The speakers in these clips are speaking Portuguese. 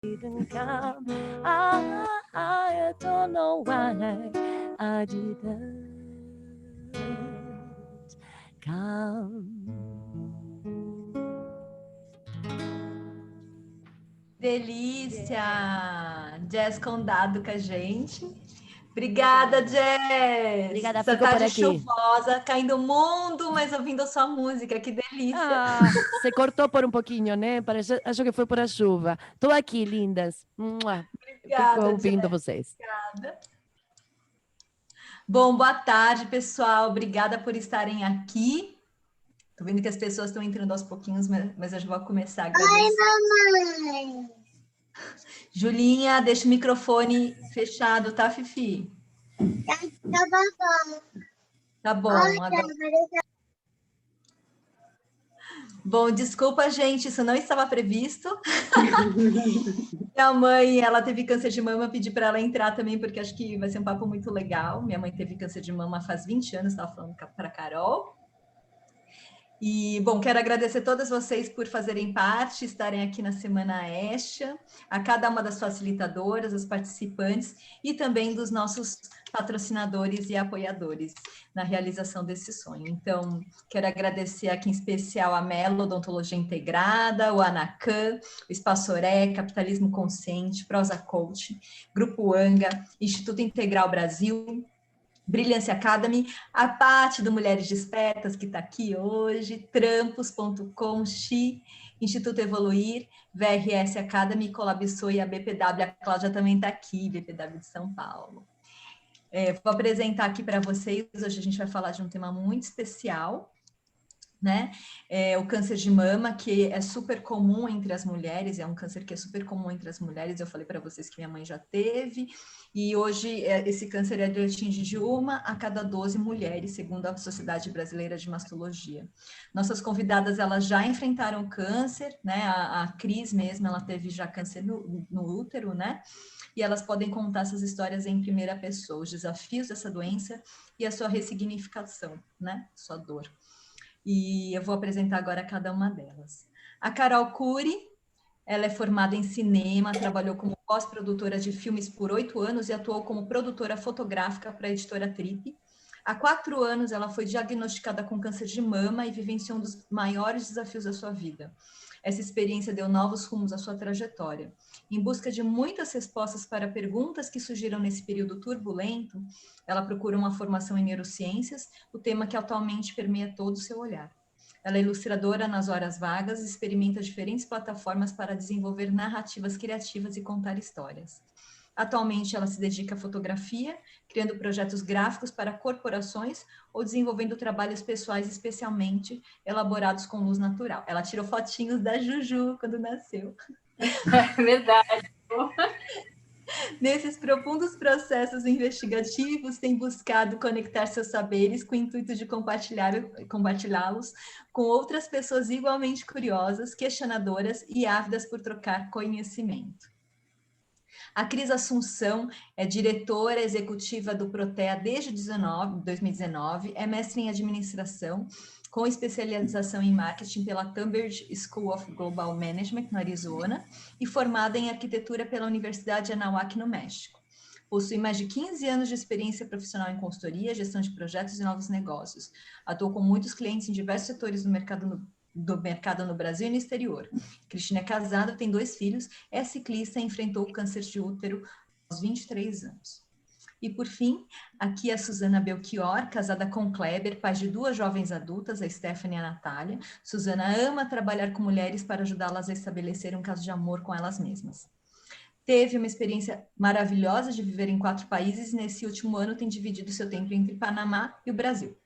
didn't come. I don't know why I didn't come. Delícia! Jazz Condado com a gente. Obrigada, Jazz! Obrigada, Essa fico por tarde aqui. chuvosa, caindo o mundo, mas ouvindo a sua música, que delícia! Se cortou por um pouquinho, né? Acho que foi por a chuva. Estou aqui, lindas. Fico Obrigada, ouvindo Jazz. vocês. Obrigada. Bom, boa tarde, pessoal. Obrigada por estarem aqui. Tô vendo que as pessoas estão entrando aos pouquinhos, mas eu já vou começar a agradecer. Ai, mamãe! Julinha, deixa o microfone fechado, tá, Fifi? Tá bom. Tá bom. Agora... Bom, desculpa, gente, isso não estava previsto. Minha mãe, ela teve câncer de mama, pedi para ela entrar também, porque acho que vai ser um papo muito legal. Minha mãe teve câncer de mama faz 20 anos, estava falando para a Carol. E, bom, quero agradecer a todas vocês por fazerem parte, estarem aqui na Semana Estia, a cada uma das facilitadoras, as participantes e também dos nossos patrocinadores e apoiadores na realização desse sonho. Então, quero agradecer aqui em especial a Melo Odontologia Integrada, o Anacan, o Espaço Oré, Capitalismo Consciente, Prosa Coach, Grupo Anga, Instituto Integral Brasil, Brilliance Academy, a Paty do Mulheres Despertas, que está aqui hoje, trampos.com, Xi, Instituto Evoluir, VRS Academy, Colabsou e a BPW, a Cláudia também está aqui, BPW de São Paulo. Vou apresentar aqui para vocês, hoje a gente vai falar de um tema muito especial, né? O câncer de mama, que é super comum entre as mulheres, é um câncer que é super comum entre as mulheres, eu falei para vocês que minha mãe já teve, e hoje esse câncer atinge de 1 a cada 12 mulheres, segundo a Sociedade Brasileira de Mastologia. Nossas convidadas, elas já enfrentaram câncer, né? A Cris mesmo, ela teve já câncer no útero, né? E elas podem contar essas histórias em primeira pessoa, os desafios dessa doença e a sua ressignificação, né? Sua dor. E eu vou apresentar agora cada uma delas. A Carol Cury, ela é formada em cinema, trabalhou como pós-produtora de filmes por 8 anos e atuou como produtora fotográfica para a editora Trip. Há 4 anos, ela foi diagnosticada com câncer de mama e vivenciou um dos maiores desafios da sua vida. Essa experiência deu novos rumos à sua trajetória. Em busca de muitas respostas para perguntas que surgiram nesse período turbulento, ela procura uma formação em neurociências, o tema que atualmente permeia todo o seu olhar. Ela é ilustradora nas horas vagas e experimenta diferentes plataformas para desenvolver narrativas criativas e contar histórias. Atualmente, ela se dedica à fotografia, criando projetos gráficos para corporações ou desenvolvendo trabalhos pessoais especialmente elaborados com luz natural. Ela tirou fotinhos da Juju quando nasceu. É verdade. Nesses profundos processos investigativos, tem buscado conectar seus saberes com o intuito de compartilhá-los com outras pessoas igualmente curiosas, questionadoras e ávidas por trocar conhecimento. A Cris Assunção é diretora executiva do Protea desde 2019, é mestre em administração, com especialização em marketing pela Tunbridge School of Global Management, no Arizona, e formada em arquitetura pela Universidade Anáhuac, no México. Possui mais de 15 anos de experiência profissional em consultoria, gestão de projetos e novos negócios. Atua com muitos clientes em diversos setores do mercado no Brasil e no exterior. Cristina é casada, tem 2 filhos, é ciclista e enfrentou o câncer de útero aos 23 anos. E, por fim, aqui é a Suzana Belchior, casada com Kleber, pai de 2 jovens adultas, a Stephanie e a Natália. Suzana ama trabalhar com mulheres para ajudá-las a estabelecer um caso de amor com elas mesmas. Teve uma experiência maravilhosa de viver em 4 países e, nesse último ano, tem dividido seu tempo entre Panamá e o Brasil.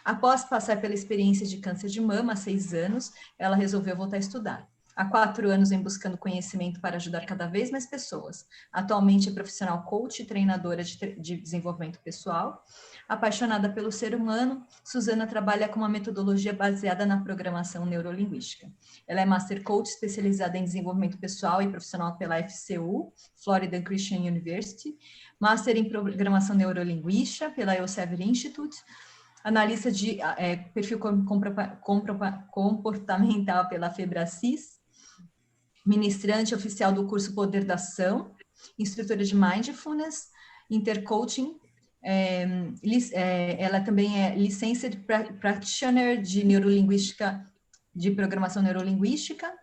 Após passar pela experiência de câncer de mama há 6 anos, ela resolveu voltar a estudar. Há 4 anos vem buscando conhecimento para ajudar cada vez mais pessoas. Atualmente é profissional coach e treinadora de desenvolvimento pessoal. Apaixonada pelo ser humano, Suzana trabalha com uma metodologia baseada na programação neurolinguística. Ela é Master Coach especializada em desenvolvimento pessoal e profissional pela FCU, Florida Christian University, Master em programação neurolinguística pela Elsevier Institute, analista de perfil comportamental pela Febracis, ministrante oficial do curso Poder da Ação, instrutora de Mindfulness, Intercoaching. Ela também é Licensed Practitioner de Neurolinguística, de Programação Neurolinguística,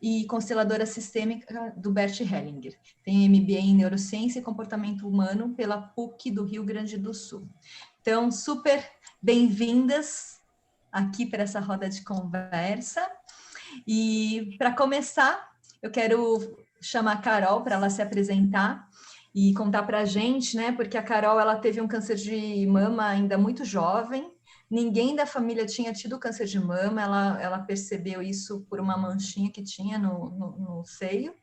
e consteladora sistêmica do Bert Hellinger. Tem MBA em Neurociência e Comportamento Humano pela PUC do Rio Grande do Sul. Então, super bem-vindas aqui para essa roda de conversa. E, para começar, eu quero chamar a Carol para ela se apresentar e contar para a gente, né? Porque a Carol, ela teve um câncer de mama ainda muito jovem. Ninguém da família tinha tido câncer de mama, ela percebeu isso por uma manchinha que tinha no seio.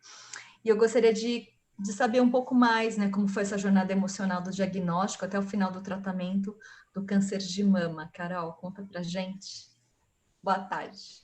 E eu gostaria de saber um pouco mais, né, como foi essa jornada emocional do diagnóstico até o final do tratamento do câncer de mama. Carol, conta pra gente. Boa tarde.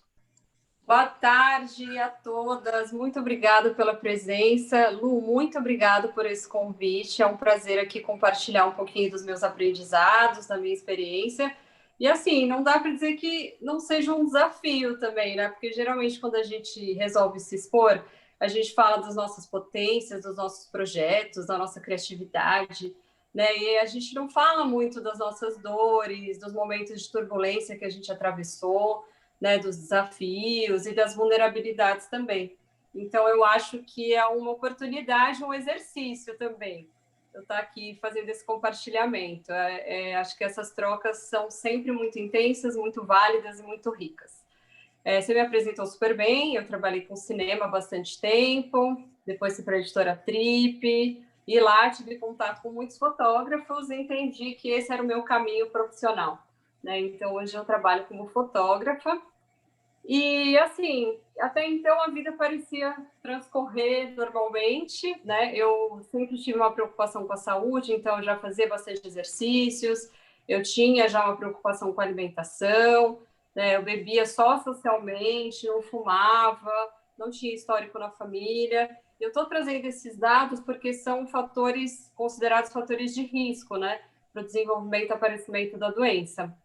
Boa tarde a todas, muito obrigada pela presença. Lu, muito obrigada por esse convite, é um prazer aqui compartilhar um pouquinho dos meus aprendizados, da minha experiência. E assim, não dá para dizer que não seja um desafio também, né? Porque geralmente quando a gente resolve se expor, a gente fala das nossas potências, dos nossos projetos, da nossa criatividade, né? E a gente não fala muito das nossas dores, dos momentos de turbulência que a gente atravessou, né, dos desafios e das vulnerabilidades também. Então, eu acho que é uma oportunidade, um exercício também, eu estar aqui fazendo esse compartilhamento. Acho que essas trocas são sempre muito intensas, muito válidas e muito ricas. Você me apresentou super bem, eu trabalhei com cinema há bastante tempo, depois fui para a editora Trip, e lá tive contato com muitos fotógrafos e entendi que esse era o meu caminho profissional. Né? Então, hoje eu trabalho como fotógrafa e, assim, até então a vida parecia transcorrer normalmente, né? Eu sempre tive uma preocupação com a saúde, então eu já fazia bastante exercícios, eu tinha já uma preocupação com a alimentação, né? Eu bebia só socialmente, não fumava, não tinha histórico na família. Eu estou trazendo esses dados porque são fatores considerados fatores de risco, né? Para o desenvolvimento e aparecimento da doença.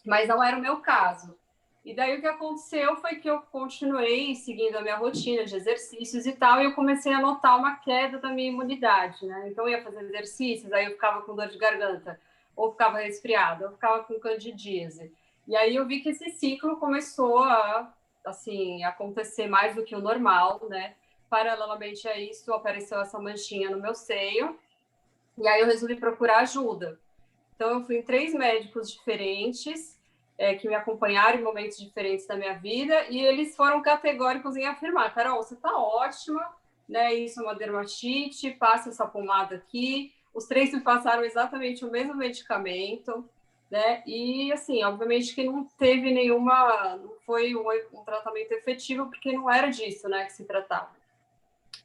Mas não era o meu caso. E daí o que aconteceu foi que eu continuei seguindo a minha rotina de exercícios e tal, e eu comecei a notar uma queda da minha imunidade, né? Então eu ia fazer exercícios, aí eu ficava com dor de garganta, ou ficava resfriada, ou ficava com candidíase. E aí eu vi que esse ciclo começou a, assim, acontecer mais do que o normal, né? Paralelamente a isso, apareceu essa manchinha no meu seio, e aí eu resolvi procurar ajuda. Então, eu fui em 3 médicos diferentes, que me acompanharam em momentos diferentes da minha vida, e eles foram categóricos em afirmar: Carol, você está ótima, né? Isso é uma dermatite, passa essa pomada aqui. Os 3 me passaram exatamente o mesmo medicamento, né? E, assim, obviamente que não teve nenhuma, não foi um tratamento efetivo, porque não era disso, né, que se tratava.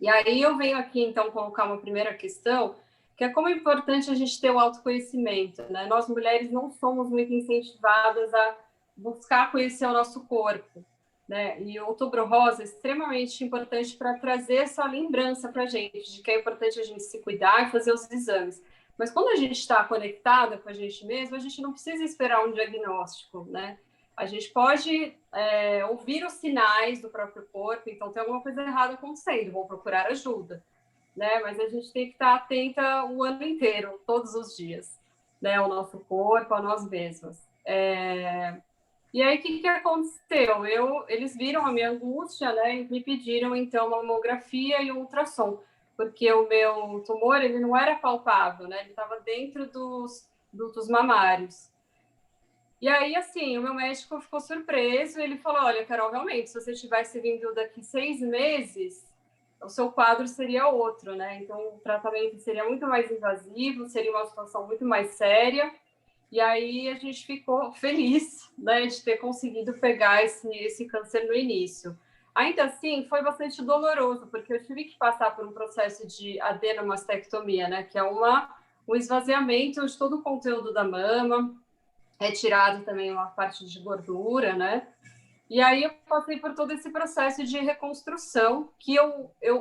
E aí eu venho aqui, então, colocar uma primeira questão, que é como é importante a gente ter o autoconhecimento, né? Nós, mulheres, não somos muito incentivadas a buscar conhecer o nosso corpo, né? E o Outubro Rosa é extremamente importante para trazer essa lembrança para a gente, de que é importante a gente se cuidar e fazer os exames. Mas quando a gente está conectada com a gente mesma, a gente não precisa esperar um diagnóstico, né? A gente pode ouvir os sinais do próprio corpo, então tem alguma coisa errada acontecendo, vou procurar ajuda, né? Mas a gente tem que estar atenta o ano inteiro, todos os dias, né? Ao nosso corpo, a nós mesmas. E aí, o que aconteceu? Eles viram a minha angústia, né? E me pediram, então, uma mamografia e um ultrassom, porque o meu tumor, ele não era palpável, né? Ele estava dentro dos dutos mamários. E aí, assim, o meu médico ficou surpreso, ele falou: olha, Carol, realmente, se você tivesse vindo daqui 6 meses, o seu quadro seria outro, né? Então, o tratamento seria muito mais invasivo, seria uma situação muito mais séria. E aí a gente ficou feliz, né, de ter conseguido pegar esse câncer no início. Ainda assim, foi bastante doloroso, porque eu tive que passar por um processo de adenomastectomia, né, que é um esvaziamento de todo o conteúdo da mama, retirado também uma parte de gordura, né? E aí eu passei por todo esse processo de reconstrução, que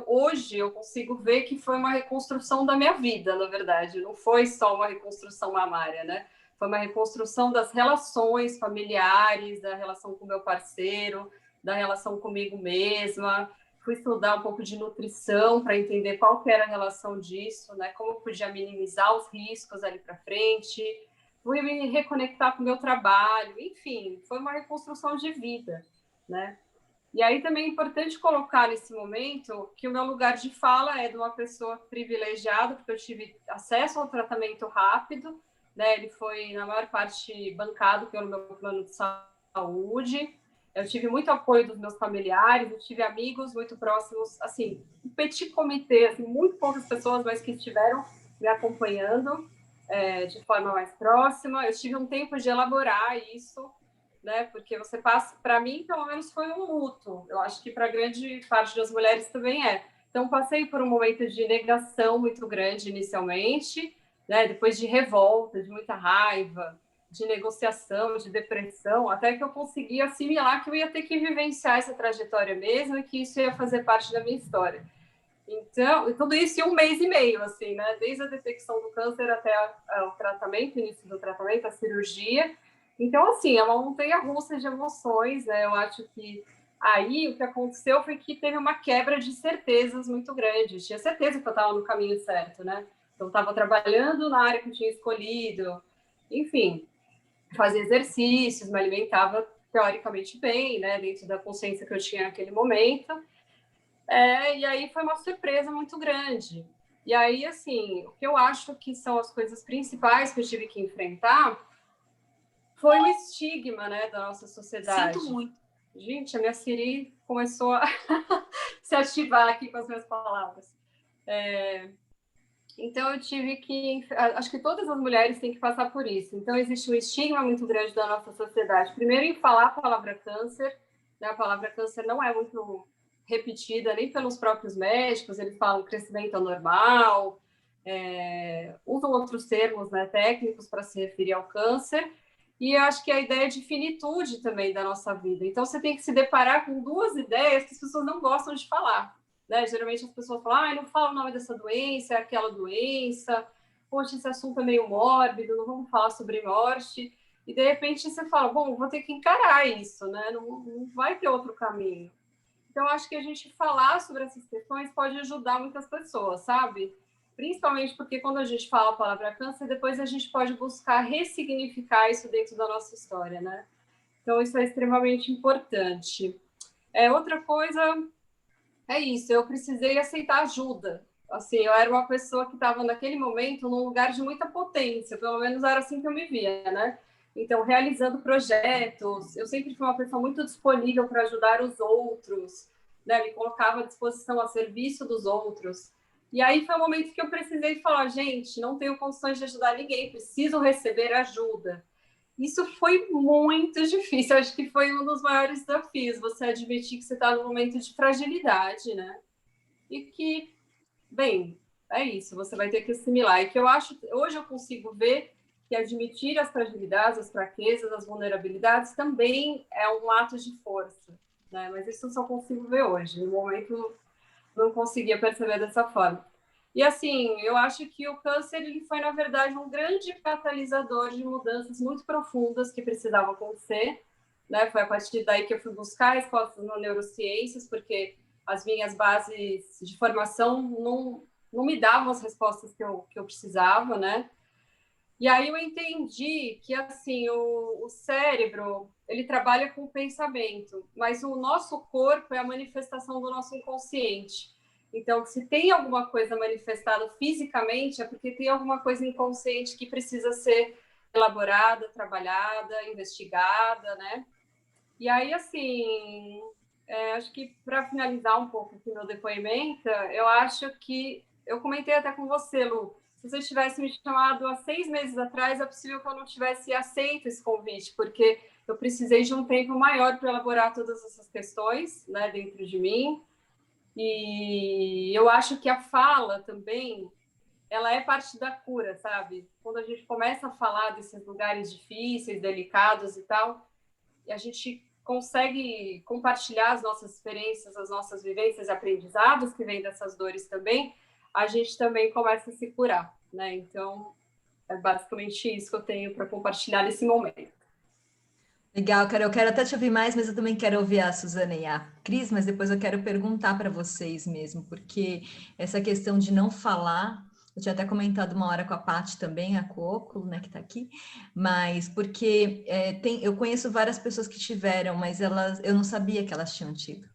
hoje eu consigo ver que foi uma reconstrução da minha vida, na verdade. Não foi só uma reconstrução mamária, né? Foi uma reconstrução das relações familiares, da relação com meu parceiro, da relação comigo mesma, fui estudar um pouco de nutrição para entender qual que era a relação disso, né? Como eu podia minimizar os riscos ali para frente, fui me reconectar com o meu trabalho, enfim, foi uma reconstrução de vida, né? E aí também é importante colocar nesse momento que o meu lugar de fala é de uma pessoa privilegiada, porque eu tive acesso ao tratamento rápido, né? Ele foi, na maior parte, bancado pelo meu plano de saúde. Eu tive muito apoio dos meus familiares, eu tive amigos muito próximos, assim, um petit comitê, assim, muito poucas pessoas, mas que estiveram me acompanhando de forma mais próxima. Eu tive um tempo de elaborar isso, né? Porque você passa, para mim, pelo menos foi um luto. Eu acho que para grande parte das mulheres também é. Então, passei por um momento de negação muito grande inicialmente, né? Depois de revolta, de muita raiva, de negociação, de depressão, até que eu consegui assimilar que eu ia ter que vivenciar essa trajetória mesmo e que isso ia fazer parte da minha história. Então, tudo isso em 1 mês e meio, assim, né? Desde a detecção do câncer até o tratamento, início do tratamento, a cirurgia. Então, assim, é uma montanha-russa de emoções, né? Eu acho que aí o que aconteceu foi que teve uma quebra de certezas muito grande. Eu tinha certeza que eu estava no caminho certo, né? Então, eu estava trabalhando na área que eu tinha escolhido, enfim, fazia exercícios, me alimentava teoricamente bem, né? Dentro da consciência que eu tinha naquele momento. E aí foi uma surpresa muito grande. E aí, assim, o que eu acho que são as coisas principais que eu tive que enfrentar foi o estigma, né, da nossa sociedade. Sinto muito. Gente, a minha Siri começou a se ativar aqui com as minhas palavras. Então, eu tive que... Acho que todas as mulheres têm que passar por isso. Então, existe um estigma muito grande da nossa sociedade. Primeiro, em falar a palavra câncer. Né? A palavra câncer não é muito repetida nem pelos próprios médicos. Eles falam crescimento anormal, usam outros termos, né, técnicos para se referir ao câncer. E eu acho que a ideia de finitude também da nossa vida. Então, você tem que se deparar com duas ideias que as pessoas não gostam de falar. Né? Geralmente as pessoas falam, não fala o nome dessa doença, é aquela doença, poxa, esse assunto é meio mórbido, não vamos falar sobre morte. E, de repente, você fala, bom, vou ter que encarar isso, né? Não vai ter outro caminho. Então, acho que a gente falar sobre essas questões pode ajudar muitas pessoas, sabe? Principalmente porque quando a gente fala a palavra câncer, depois a gente pode buscar ressignificar isso dentro da nossa história, né? Então, isso é extremamente importante. Outra coisa é isso, eu precisei aceitar ajuda. Assim, eu era uma pessoa que estava naquele momento num lugar de muita potência, pelo menos era assim que eu me via, né? Então, realizando projetos, eu sempre fui uma pessoa muito disponível para ajudar os outros, né? Me colocava à disposição a serviço dos outros. E aí foi o momento que eu precisei falar, gente, não tenho condições de ajudar ninguém, preciso receber ajuda. Isso foi muito difícil, acho que foi um dos maiores desafios, você admitir que você está num momento de fragilidade, né? E que, bem, é isso, você vai ter que assimilar. E que eu acho, hoje eu consigo ver que admitir as fragilidades, as fraquezas, as vulnerabilidades também é um ato de força, né? Mas isso eu só consigo ver hoje. No momento, não conseguia perceber dessa forma. E assim, eu acho que o câncer ele foi, na verdade, um grande catalisador de mudanças muito profundas que precisavam acontecer, né? Foi a partir daí que eu fui buscar respostas nas neurociências, porque as minhas bases de formação não me davam as respostas que eu precisava, né? E aí eu entendi que, assim, o cérebro, ele trabalha com o pensamento, mas o nosso corpo é a manifestação do nosso inconsciente. Então, se tem alguma coisa manifestada fisicamente, é porque tem alguma coisa inconsciente que precisa ser elaborada, trabalhada, investigada, né? E aí, assim, acho que para finalizar um pouco aqui meu depoimento, eu acho que eu comentei até com você, Lu, se você tivesse me chamado há 6 meses atrás, é possível que eu não tivesse aceito esse convite, porque eu precisei de um tempo maior para elaborar todas essas questões, né, dentro de mim. E eu acho que a fala também, ela é parte da cura, sabe? Quando a gente começa a falar desses lugares difíceis, delicados e tal, e a gente consegue compartilhar as nossas experiências, as nossas vivências e aprendizados que vêm dessas dores também, a gente também começa a se curar, né? Então, é basicamente isso que eu tenho para compartilhar nesse momento. Legal, Carol. Eu quero até te ouvir mais, mas eu também quero ouvir a Suzana e a Cris, mas depois eu quero perguntar para vocês mesmo, porque essa questão de não falar, eu tinha até comentado uma hora com a Paty também, a Coco, né, que está aqui, mas porque eu conheço várias pessoas que tiveram, mas eu não sabia que elas tinham tido.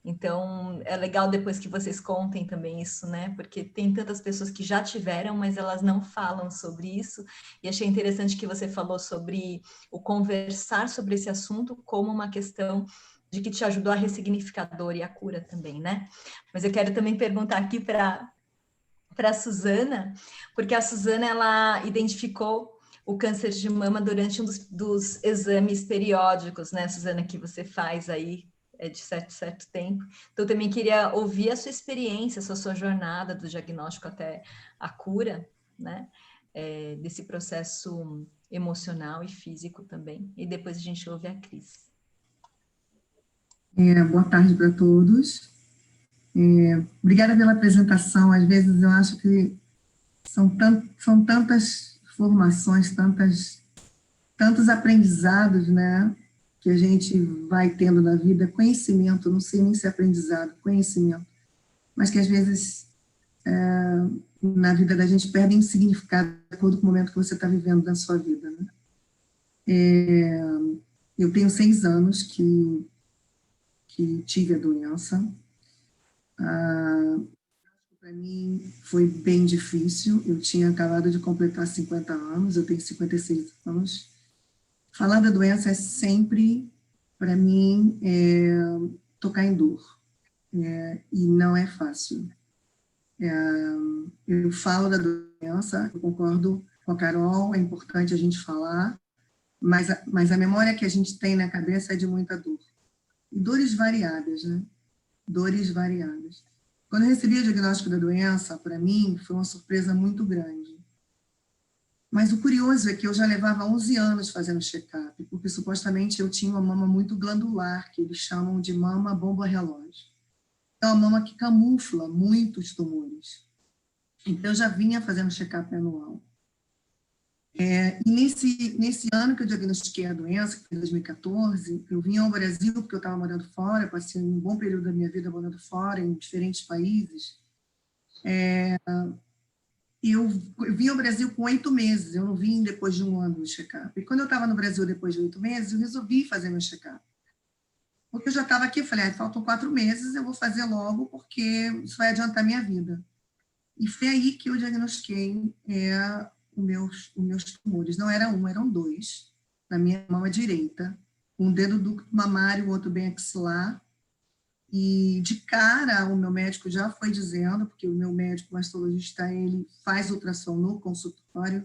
Então, é legal depois que vocês contem também isso, né? Porque tem tantas pessoas que já tiveram, mas elas não falam sobre isso. E achei interessante que você falou sobre o conversar sobre esse assunto como uma questão de que te ajudou a ressignificar a dor e a cura também, né? Mas eu quero também perguntar aqui para a Suzana, porque a Suzana, ela identificou o câncer de mama durante um dos exames periódicos, né, Suzana, que você faz aí de certo tempo. Então, eu também queria ouvir a sua experiência, a sua jornada do diagnóstico até a cura, né, desse processo emocional e físico também. E depois a gente ouve a Cris. Boa tarde para todos. Obrigada pela apresentação. Às vezes eu acho que são tantas formações, tantos aprendizados, né, que a gente vai tendo na vida, conhecimento, não sei nem se é aprendizado, conhecimento, mas que às vezes na vida da gente perdem significado de acordo com o momento que você está vivendo na sua vida, né? Eu tenho 6 anos que tive a doença. Para mim foi bem difícil. Eu tinha acabado de completar 50 anos, eu tenho 56 anos. Falar da doença é sempre, para mim, tocar em dor. E não é fácil. Eu falo da doença, eu concordo com a Carol, é importante a gente falar, mas a memória que a gente tem na cabeça é de muita dor. E dores variadas, né? Dores variadas. Quando eu recebi o diagnóstico da doença, para mim, foi uma surpresa muito grande. Mas o curioso é que eu já levava 11 anos fazendo check-up, porque supostamente eu tinha uma mama muito glandular, que eles chamam de mama bomba-relógio. É uma mama que camufla muitos tumores. Então, eu já vinha fazendo check-up anual. E nesse ano que eu diagnostiquei a doença, que foi em 2014, eu vim ao Brasil, porque eu estava morando fora, passei um bom período da minha vida morando fora, em diferentes países. Eu vim ao Brasil com 8 meses, eu não vim depois de um ano do check-up. E quando eu estava no Brasil depois de 8 meses, eu resolvi fazer meu check-up. Porque eu já estava aqui, eu falei, faltam 4 meses, eu vou fazer logo, porque isso vai adiantar minha vida. E foi aí que eu diagnostiquei os meus tumores. Não era um, eram 2, na minha mama direita. Um dedo ducto mamário, o outro bem axilar. E, de cara, o meu médico já foi dizendo, porque o meu médico mastologista, ele faz ultrassom no consultório,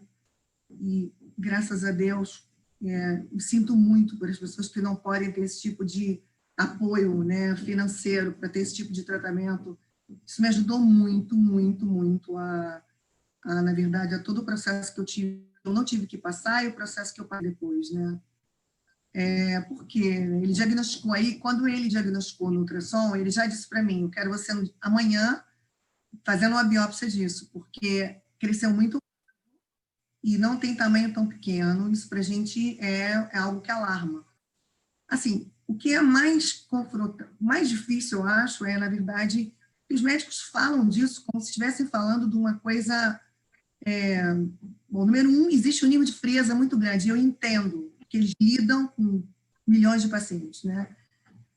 e, graças a Deus, me sinto muito por as pessoas que não podem ter esse tipo de apoio, né, financeiro para ter esse tipo de tratamento. Isso me ajudou muito, muito, muito na verdade, a todo o processo que eu não tive que passar e o processo que eu passei depois, né? Porque ele diagnosticou aí, quando ele diagnosticou no ultrassom, ele já disse para mim, eu quero você amanhã fazendo uma biópsia disso, porque cresceu muito e não tem tamanho tão pequeno, isso para a gente é algo que alarma. Assim, o que é mais difícil, eu acho, na verdade, que os médicos falam disso como se estivessem falando de uma coisa... Bom, número 1, existe um nível de frieza muito grande, e eu entendo que eles lidam com milhões de pacientes, né?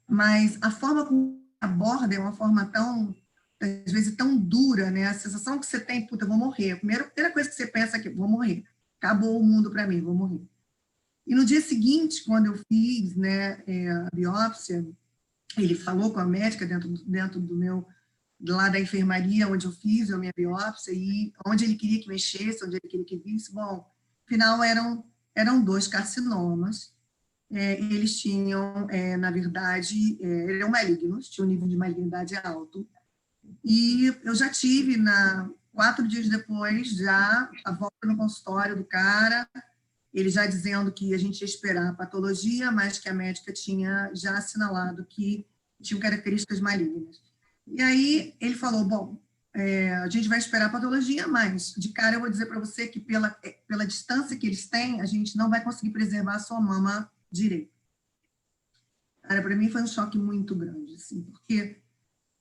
Mas a forma como aborda é uma forma tão, às vezes, tão dura, né? A sensação que você tem, puta, eu vou morrer. A primeira coisa que você pensa é que vou morrer. Acabou o mundo para mim, vou morrer. E no dia seguinte, quando eu fiz, né, a biópsia, ele falou com a médica dentro do meu, lá da enfermaria, onde eu fiz a minha biópsia, e onde ele queria que mexesse, onde ele queria que visse. Bom, afinal, eram 2 carcinomas. Eles tinham, na verdade, eram malignos, tinham um nível de malignidade alto. E eu já tive, 4 dias depois, já a volta no consultório do cara, ele já dizendo que a gente ia esperar a patologia, mas que a médica tinha já assinalado que tinham características malignas. E aí ele falou, bom, a gente vai esperar a patologia, mas de cara eu vou dizer para você que pela distância que eles têm, a gente não vai conseguir preservar a sua mama direita. Cara, para mim foi um choque muito grande, assim, porque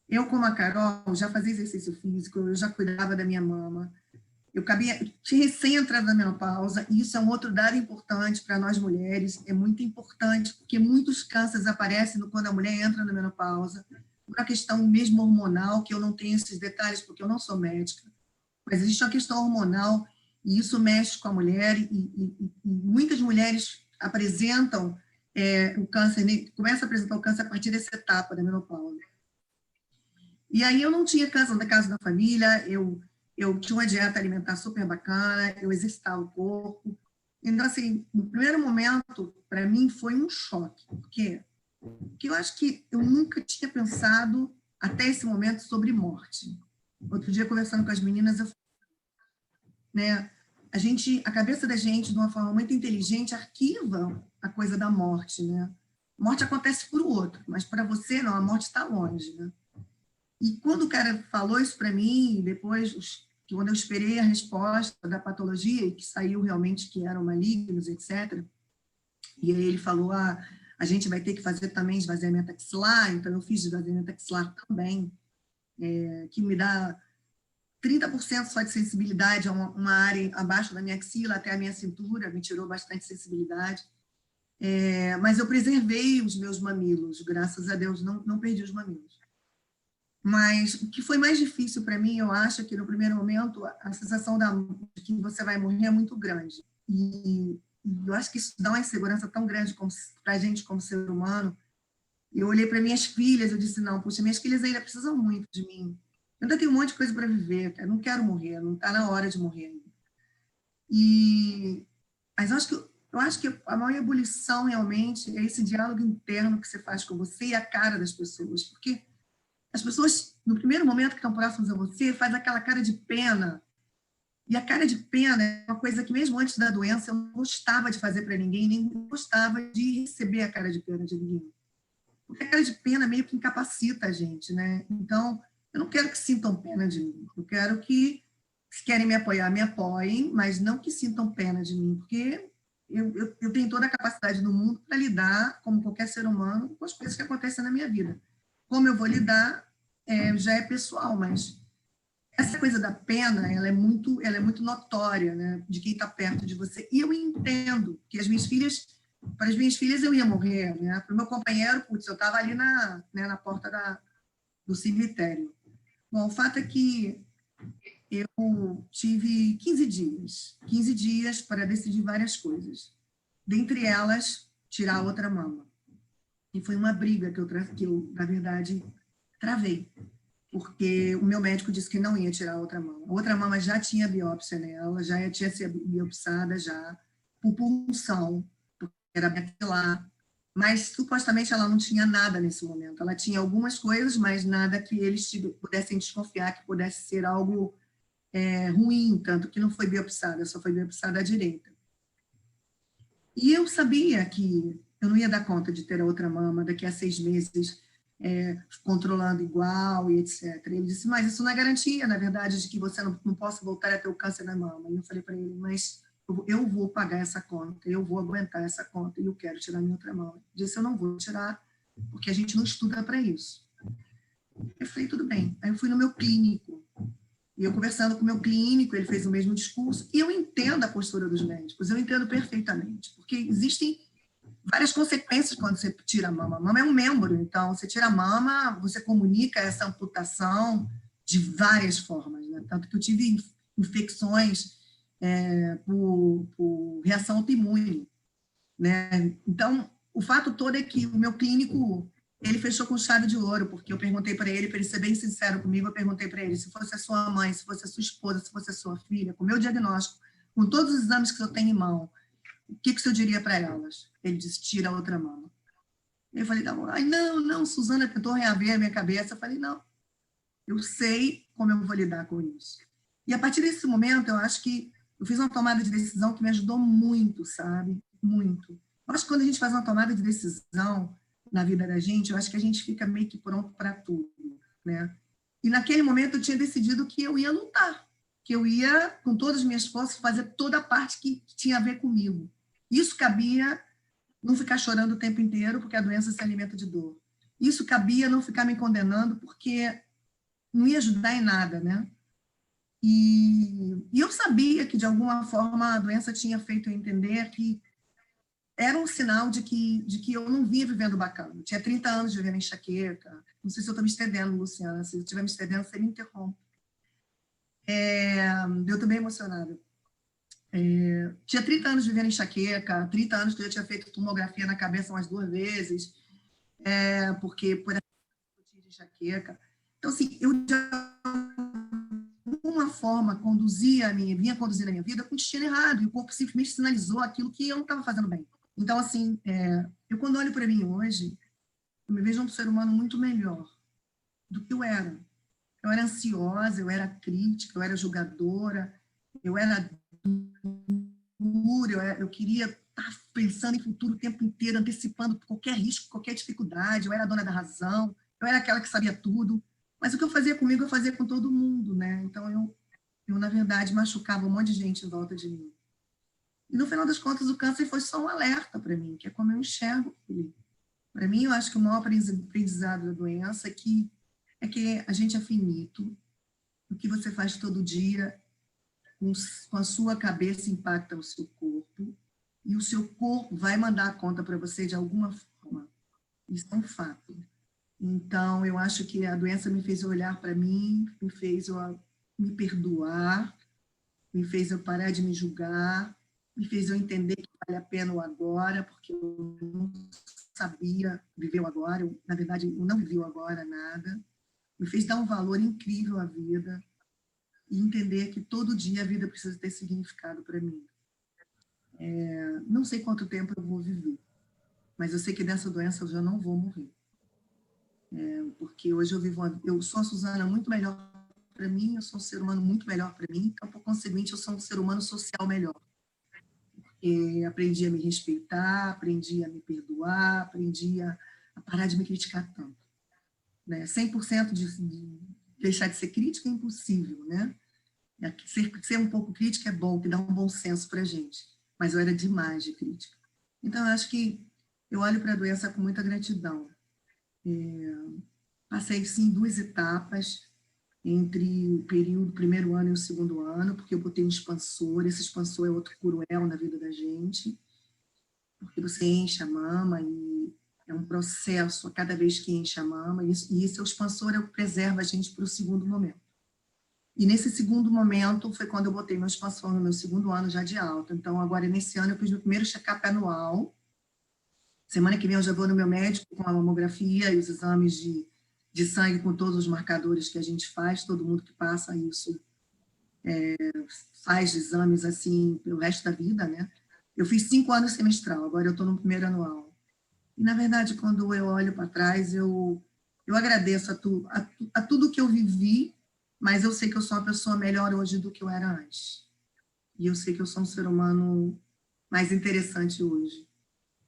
eu, como a Carol, já fazia exercício físico, eu já cuidava da minha mama, eu tinha recém-entrado na menopausa, e isso é um outro dado importante para nós mulheres, é muito importante, porque muitos cânceres aparecem quando a mulher entra na menopausa, uma questão mesmo hormonal, que eu não tenho esses detalhes, porque eu não sou médica, mas existe uma questão hormonal, e isso mexe com a mulher, e muitas mulheres apresentam o câncer, começam a apresentar o câncer a partir dessa etapa da menopausa. E aí eu não tinha câncer na casa da família, eu tinha uma dieta alimentar super bacana, eu exercitava o corpo. Então, assim, no primeiro momento, para mim, foi um choque, porque eu acho que eu nunca tinha pensado, até esse momento, sobre morte. Outro dia, conversando com as meninas, a cabeça da gente, de uma forma muito inteligente, arquiva a coisa da morte, né? A morte acontece para o outro, mas para você, não, a morte está longe, né? E quando o cara falou isso para mim, depois, quando eu esperei a resposta da patologia, e que saiu realmente que eram malignos, etc., e aí ele falou, a gente vai ter que fazer também esvaziamento axilar, então eu fiz esvaziamento axilar também, que me dá 30% só de sensibilidade a uma área abaixo da minha axila até a minha cintura, me tirou bastante sensibilidade. Mas eu preservei os meus mamilos, graças a Deus, não perdi os mamilos. Mas o que foi mais difícil para mim, eu acho que no primeiro momento, a sensação de que você vai morrer é muito grande. E eu acho que isso dá uma insegurança tão grande para a gente como ser humano. Eu olhei para minhas filhas, eu disse, não, puxa, minhas filhas ainda precisam muito de mim. Eu ainda tenho um monte de coisa para viver, eu não quero morrer, não está na hora de morrer ainda. Mas eu acho que a maior ebulição realmente é esse diálogo interno que você faz com você e a cara das pessoas, porque as pessoas, no primeiro momento que estão próximas a você, faz aquela cara de pena. E a cara de pena é uma coisa que, mesmo antes da doença, eu não gostava de fazer para ninguém, nem gostava de receber a cara de pena de ninguém. Porque a cara de pena meio que incapacita a gente, né? Então, eu não quero que sintam pena de mim. Eu quero que, se querem me apoiar, me apoiem, mas não que sintam pena de mim, porque eu tenho toda a capacidade do mundo para lidar, como qualquer ser humano, com as coisas que acontecem na minha vida. Como eu vou lidar já é pessoal, mas essa coisa da pena, ela é muito notória, né, de quem está perto de você. E eu entendo que para as minhas filhas eu ia morrer, né? Para o meu companheiro, putz, eu estava ali na porta do cemitério. Bom, o fato é que eu tive 15 dias para decidir várias coisas. Dentre elas, tirar a outra mama. E foi uma briga que eu, na verdade, travei, porque o meu médico disse que não ia tirar a outra mama. A outra mama já tinha biópsia nela, já tinha sido biopsiada já, por punção, porque era maxilar, mas supostamente ela não tinha nada nesse momento. Ela tinha algumas coisas, mas nada que eles pudessem desconfiar que pudesse ser algo ruim, tanto que não foi biopsiada, só foi biopsiada à direita. E eu sabia que eu não ia dar conta de ter a outra mama daqui a 6 meses, controlando igual e etc. Ele disse, mas isso não é garantia, na verdade, de que você não possa voltar a ter o câncer na mama. E eu falei para ele, mas eu vou pagar essa conta, eu vou aguentar essa conta e eu quero tirar minha outra mama. Ele disse, eu não vou tirar, porque a gente não estuda para isso. Eu falei, tudo bem. Aí eu fui no meu clínico, e eu conversando com o meu clínico, ele fez o mesmo discurso, e eu entendo a postura dos médicos, eu entendo perfeitamente, porque existem várias consequências quando você tira a mama. A mama é um membro, então você tira a mama, você comunica essa amputação de várias formas, né? Tanto que eu tive infecções por reação autoimune, né? Então, o fato todo é que o meu clínico, ele fechou com chave de ouro, porque eu perguntei para ele ser bem sincero comigo, eu perguntei para ele, se fosse a sua mãe, se fosse a sua esposa, se fosse a sua filha, com o meu diagnóstico, com todos os exames que eu tenho em mão, o que o senhor diria para elas? Ele disse, tira a outra mama. Eu falei, não, Suzana tentou reaver a minha cabeça. Eu falei, não, eu sei como eu vou lidar com isso. E a partir desse momento, eu acho que eu fiz uma tomada de decisão que me ajudou muito, sabe? Muito. Eu acho que quando a gente faz uma tomada de decisão na vida da gente, eu acho que a gente fica meio que pronto para tudo, né? E naquele momento eu tinha decidido que eu ia lutar, que eu ia, com todas as minhas forças, fazer toda a parte que tinha a ver comigo. Isso cabia não ficar chorando o tempo inteiro, porque a doença se alimenta de dor. Isso cabia não ficar me condenando, porque não ia ajudar em nada, né? E eu sabia que, de alguma forma, a doença tinha feito eu entender que era um sinal de que eu não vinha vivendo bacana. Eu tinha 30 anos de vivendo enxaqueca. Não sei se eu estou me estendendo, Luciana. Se eu estiver me estendendo, você me interrompe. Eu estou bem emocionada. Tinha 30 anos de vivendo enxaqueca, 30 anos que eu já tinha feito tomografia na cabeça umas 2 vezes, porque por essa de enxaqueca. Então, assim, eu de alguma forma vinha conduzindo a minha vida com o destino errado, e o corpo simplesmente sinalizou aquilo que eu não estava fazendo bem. Então, assim, eu quando olho para mim hoje, eu me vejo um ser humano muito melhor do que eu era. Eu era ansiosa, eu era crítica, eu era julgadora, eu era dura, eu queria estar pensando em futuro o tempo inteiro, antecipando qualquer risco, qualquer dificuldade, eu era a dona da razão, eu era aquela que sabia tudo, mas o que eu fazia comigo, eu fazia com todo mundo, né? Então, eu na verdade, machucava um monte de gente em volta de mim. E, no final das contas, o câncer foi só um alerta para mim, que é como eu enxergo ele. Para mim, eu acho que o maior aprendizado da doença é que a gente é finito, o que você faz todo dia com a sua cabeça impacta o seu corpo, e o seu corpo vai mandar a conta para você de alguma forma. Isso é um fato. Então, eu acho que a doença me fez olhar para mim, me fez eu me perdoar, me fez eu parar de me julgar, me fez eu entender que vale a pena o agora, porque eu não sabia viver o agora, na verdade, eu não vivi o agora nada. Me fez dar um valor incrível à vida e entender que todo dia a vida precisa ter significado para mim. Não sei quanto tempo eu vou viver, mas eu sei que dessa doença eu já não vou morrer. Porque hoje eu sou a Suzana muito melhor para mim, eu sou um ser humano muito melhor para mim, então, por conseguinte, eu sou um ser humano social melhor. Aprendi a me respeitar, aprendi a me perdoar, aprendi a parar de me criticar tanto. Né? 100% de deixar de ser crítica é impossível, né? Ser um pouco crítica é bom, que dá um bom senso para a gente, mas eu era demais de crítica. Então, eu acho que eu olho para a doença com muita gratidão. Passei, sim, 2 etapas entre o período, o primeiro ano e o segundo ano, porque eu botei um expansor, esse expansor é outro cruel na vida da gente, porque você enche a mama e é um processo a cada vez que enche a mama, e esse expansor é o que preserva a gente para o segundo momento. E nesse segundo momento foi quando eu botei meu expansor no meu segundo ano já de alta. Então, agora, nesse ano, eu fiz meu primeiro check-up anual. Semana que vem eu já vou no meu médico com a mamografia e os exames de sangue com todos os marcadores que a gente faz. Todo mundo que passa isso faz exames assim pelo resto da vida, né? Eu fiz 5 anos semestral, agora eu estou no primeiro anual. E, na verdade, quando eu olho para trás, eu agradeço a tudo que eu vivi, mas eu sei que eu sou uma pessoa melhor hoje do que eu era antes. E eu sei que eu sou um ser humano mais interessante hoje.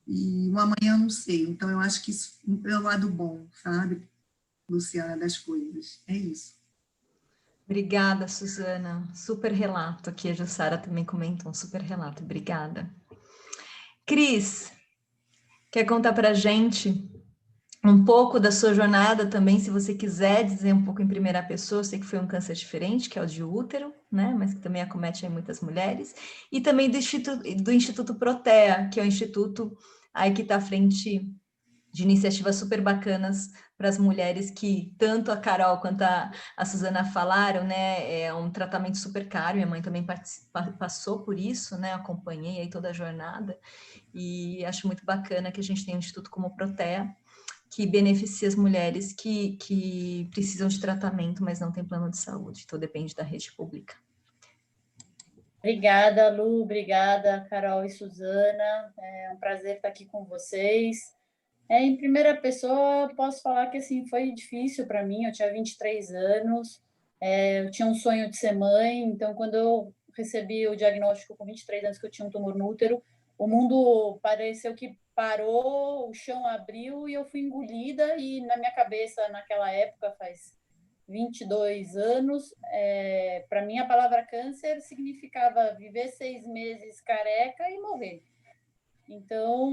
E o amanhã eu não sei. Então, eu acho que isso é o lado bom, sabe, Luciana, das coisas. É isso. Obrigada, Suzana. Super relato. Aqui a Jussara também comentou um super relato. Obrigada. Cris, quer contar para a gente um pouco da sua jornada também, se você quiser dizer um pouco em primeira pessoa? Eu sei que foi um câncer diferente, que é o de útero, né? Mas que também acomete aí muitas mulheres. E também do Instituto Protea, que é o instituto aí que está à frente de iniciativas super bacanas para as mulheres que tanto a Carol quanto a Suzana falaram, né? É um tratamento super caro, minha mãe também passou por isso, né? Acompanhei aí toda a jornada e acho muito bacana que a gente tem um instituto como o Protea, que beneficia as mulheres que precisam de tratamento, mas não tem plano de saúde, então depende da rede pública. Obrigada, Lu, obrigada, Carol e Suzana, é um prazer estar aqui com vocês. Em primeira pessoa, posso falar que assim, foi difícil para mim, eu tinha 23 anos, eu tinha um sonho de ser mãe, então quando eu recebi o diagnóstico com 23 anos que eu tinha um tumor no útero, o mundo pareceu que parou, o chão abriu e eu fui engolida, e na minha cabeça, naquela época, faz 22 anos, para mim a palavra câncer significava viver 6 meses careca e morrer. Então,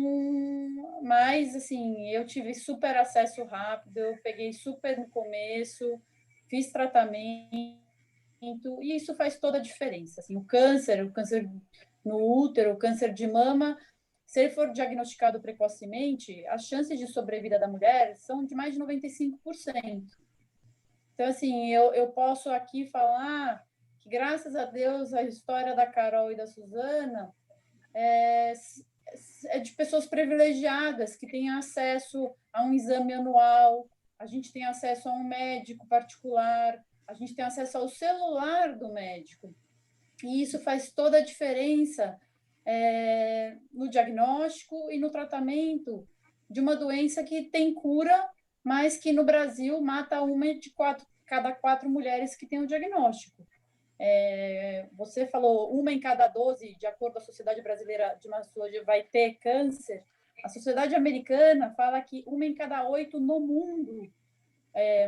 mas, assim, eu tive super acesso rápido, eu peguei super no começo, fiz tratamento, e isso faz toda a diferença. Assim, o câncer no útero, o câncer de mama, se ele for diagnosticado precocemente, as chances de sobrevida da mulher são de mais de 95%. Então, assim, eu posso aqui falar que, graças a Deus, a história da Carol e da Suzana é de pessoas privilegiadas que têm acesso a um exame anual, a gente tem acesso a um médico particular, a gente tem acesso ao celular do médico. E isso faz toda a diferença no diagnóstico e no tratamento de uma doença que tem cura, mas que no Brasil mata uma de cada 4 mulheres que tem o diagnóstico. Você falou 1 em cada 12, de acordo com a Sociedade Brasileira de Mastologia, vai ter câncer. A Sociedade Americana fala que 1 em cada 8 no mundo,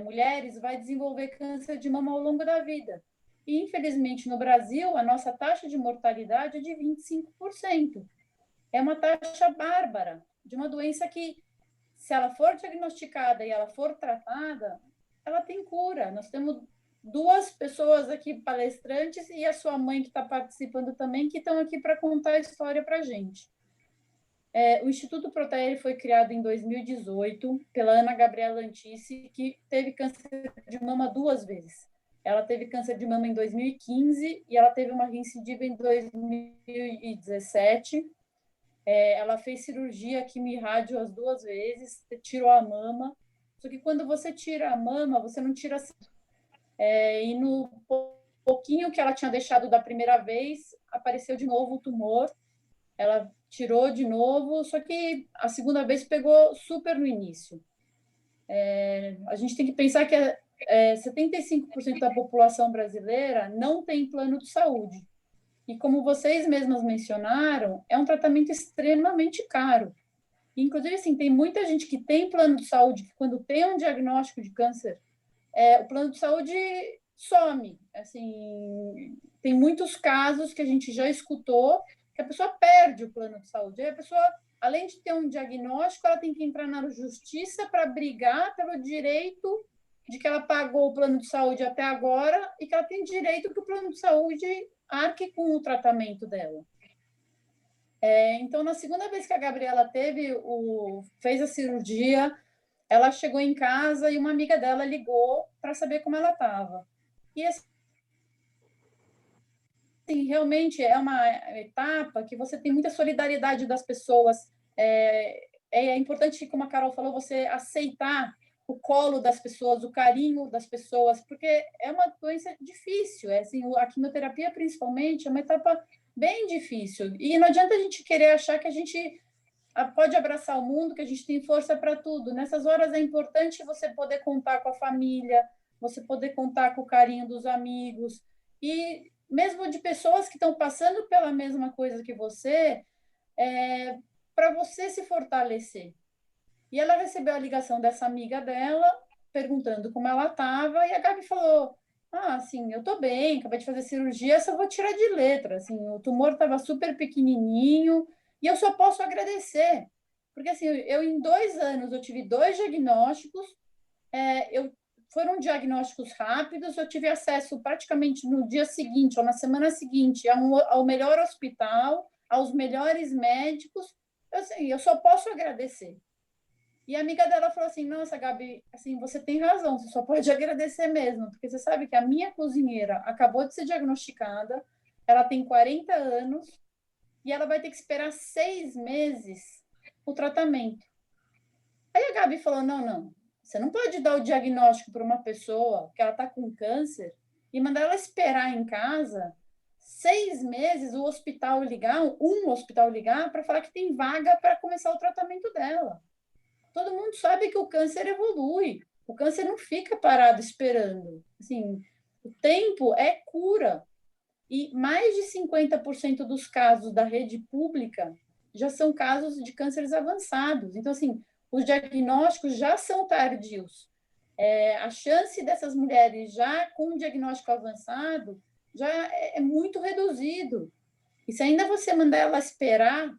mulheres, vai desenvolver câncer de mama ao longo da vida. E, infelizmente, no Brasil, a nossa taxa de mortalidade é de 25%. É uma taxa bárbara de uma doença que, se ela for diagnosticada e ela for tratada, ela tem cura. Nós temos 2 pessoas aqui palestrantes e a sua mãe que está participando também, que estão aqui para contar a história para a gente. O Instituto Protaere foi criado em 2018 pela Ana Gabriela Antice, que teve câncer de mama 2 vezes. Ela teve câncer de mama em 2015 e ela teve uma recidiva em 2017. Ela fez cirurgia quimio e rádio as 2 vezes, tirou a mama. Só que quando você tira a mama, você não tira... e no pouquinho que ela tinha deixado da primeira vez, apareceu de novo o tumor. Ela tirou de novo, só que a segunda vez pegou super no início. A gente tem que pensar que 75% da população brasileira não tem plano de saúde. E como vocês mesmas mencionaram, é um tratamento extremamente caro. Inclusive, assim, tem muita gente que tem plano de saúde, que quando tem um diagnóstico de câncer, o plano de saúde some. Assim, tem muitos casos que a gente já escutou que a pessoa perde o plano de saúde. Aí a pessoa, além de ter um diagnóstico, ela tem que entrar na justiça para brigar pelo direito de que ela pagou o plano de saúde até agora e que ela tem direito que o plano de saúde arque com o tratamento dela. Então, na segunda vez que a Gabriela fez a cirurgia, ela chegou em casa e uma amiga dela ligou para saber como ela estava. E assim, realmente é uma etapa que você tem muita solidariedade das pessoas. É importante, como a Carol falou, você aceitar o colo das pessoas, o carinho das pessoas, porque é uma doença difícil. Assim, a quimioterapia, principalmente, é uma etapa bem difícil. E não adianta a gente querer achar que a gente pode abraçar o mundo, que a gente tem força para tudo. Nessas horas é importante você poder contar com a família, você poder contar com o carinho dos amigos, e mesmo de pessoas que estão passando pela mesma coisa que você, para você se fortalecer. E ela recebeu a ligação dessa amiga dela, perguntando como ela estava, e a Gabi falou, assim, eu estou bem, acabei de fazer cirurgia, só vou tirar de letra. Assim, o tumor estava super pequenininho, e eu só posso agradecer. Porque, assim, eu em 2 anos, eu tive 2 diagnósticos, foram diagnósticos rápidos, eu tive acesso praticamente no dia seguinte, ou na semana seguinte, ao melhor hospital, aos melhores médicos. Assim, eu só posso agradecer. E a amiga dela falou assim, nossa, Gabi, assim, você tem razão, você só pode agradecer mesmo, porque você sabe que a minha cozinheira acabou de ser diagnosticada, ela tem 40 anos, e ela vai ter que esperar 6 meses o tratamento. Aí a Gabi falou, não, você não pode dar o diagnóstico para uma pessoa que ela está com câncer e mandar ela esperar em casa 6 meses um hospital ligar para falar que tem vaga para começar o tratamento dela. Todo mundo sabe que o câncer evolui, o câncer não fica parado esperando. Assim, o tempo é cura. E mais de 50% dos casos da rede pública já são casos de cânceres avançados. Então, assim, os diagnósticos já são tardios. A chance dessas mulheres já com um diagnóstico avançado já é muito reduzido. E se ainda você mandar ela esperar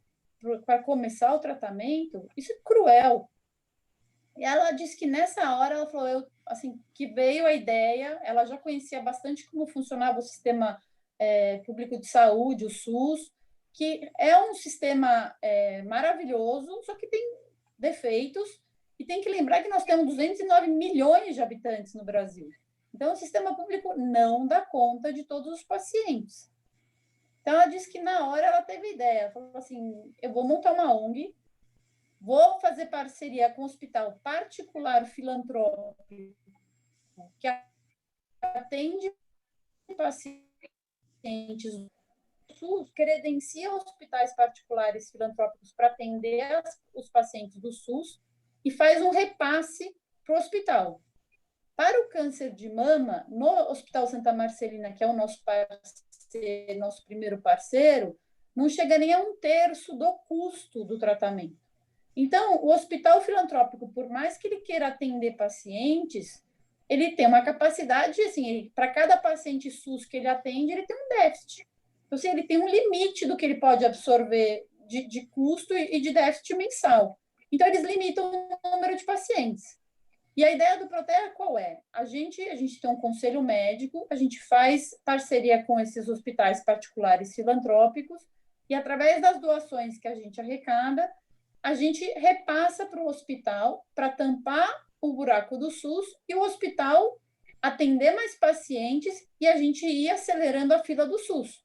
para começar o tratamento, isso é cruel. E ela disse que nessa hora, ela falou, assim, que veio a ideia, ela já conhecia bastante como funcionava o sistema público de saúde, o SUS, que é um sistema maravilhoso, só que tem defeitos, e tem que lembrar que nós temos 209 milhões de habitantes no Brasil. Então, o sistema público não dá conta de todos os pacientes. Então, ela disse que na hora ela teve ideia, ela falou assim, eu vou montar uma ONG, vou fazer parceria com um hospital particular filantrópico que atende pacientes do SUS, credencia hospitais particulares filantrópicos para atender os pacientes do SUS e faz um repasse para o hospital. Para o câncer de mama, no Hospital Santa Marcelina, que é o nosso parceiro, nosso primeiro parceiro, não chega nem a 1/3 do custo do tratamento. Então, o hospital filantrópico, por mais que ele queira atender pacientes, ele tem uma capacidade, assim, para cada paciente SUS que ele atende, ele tem um déficit. Então, assim, ele tem um limite do que ele pode absorver de custo e de déficit mensal. Então, eles limitam o número de pacientes. E a ideia do Proterra qual é? A gente tem um conselho médico, a gente faz parceria com esses hospitais particulares filantrópicos e, através das doações que a gente arrecada, a gente repassa para o hospital para tampar o buraco do SUS e o hospital atender mais pacientes e a gente ir acelerando a fila do SUS.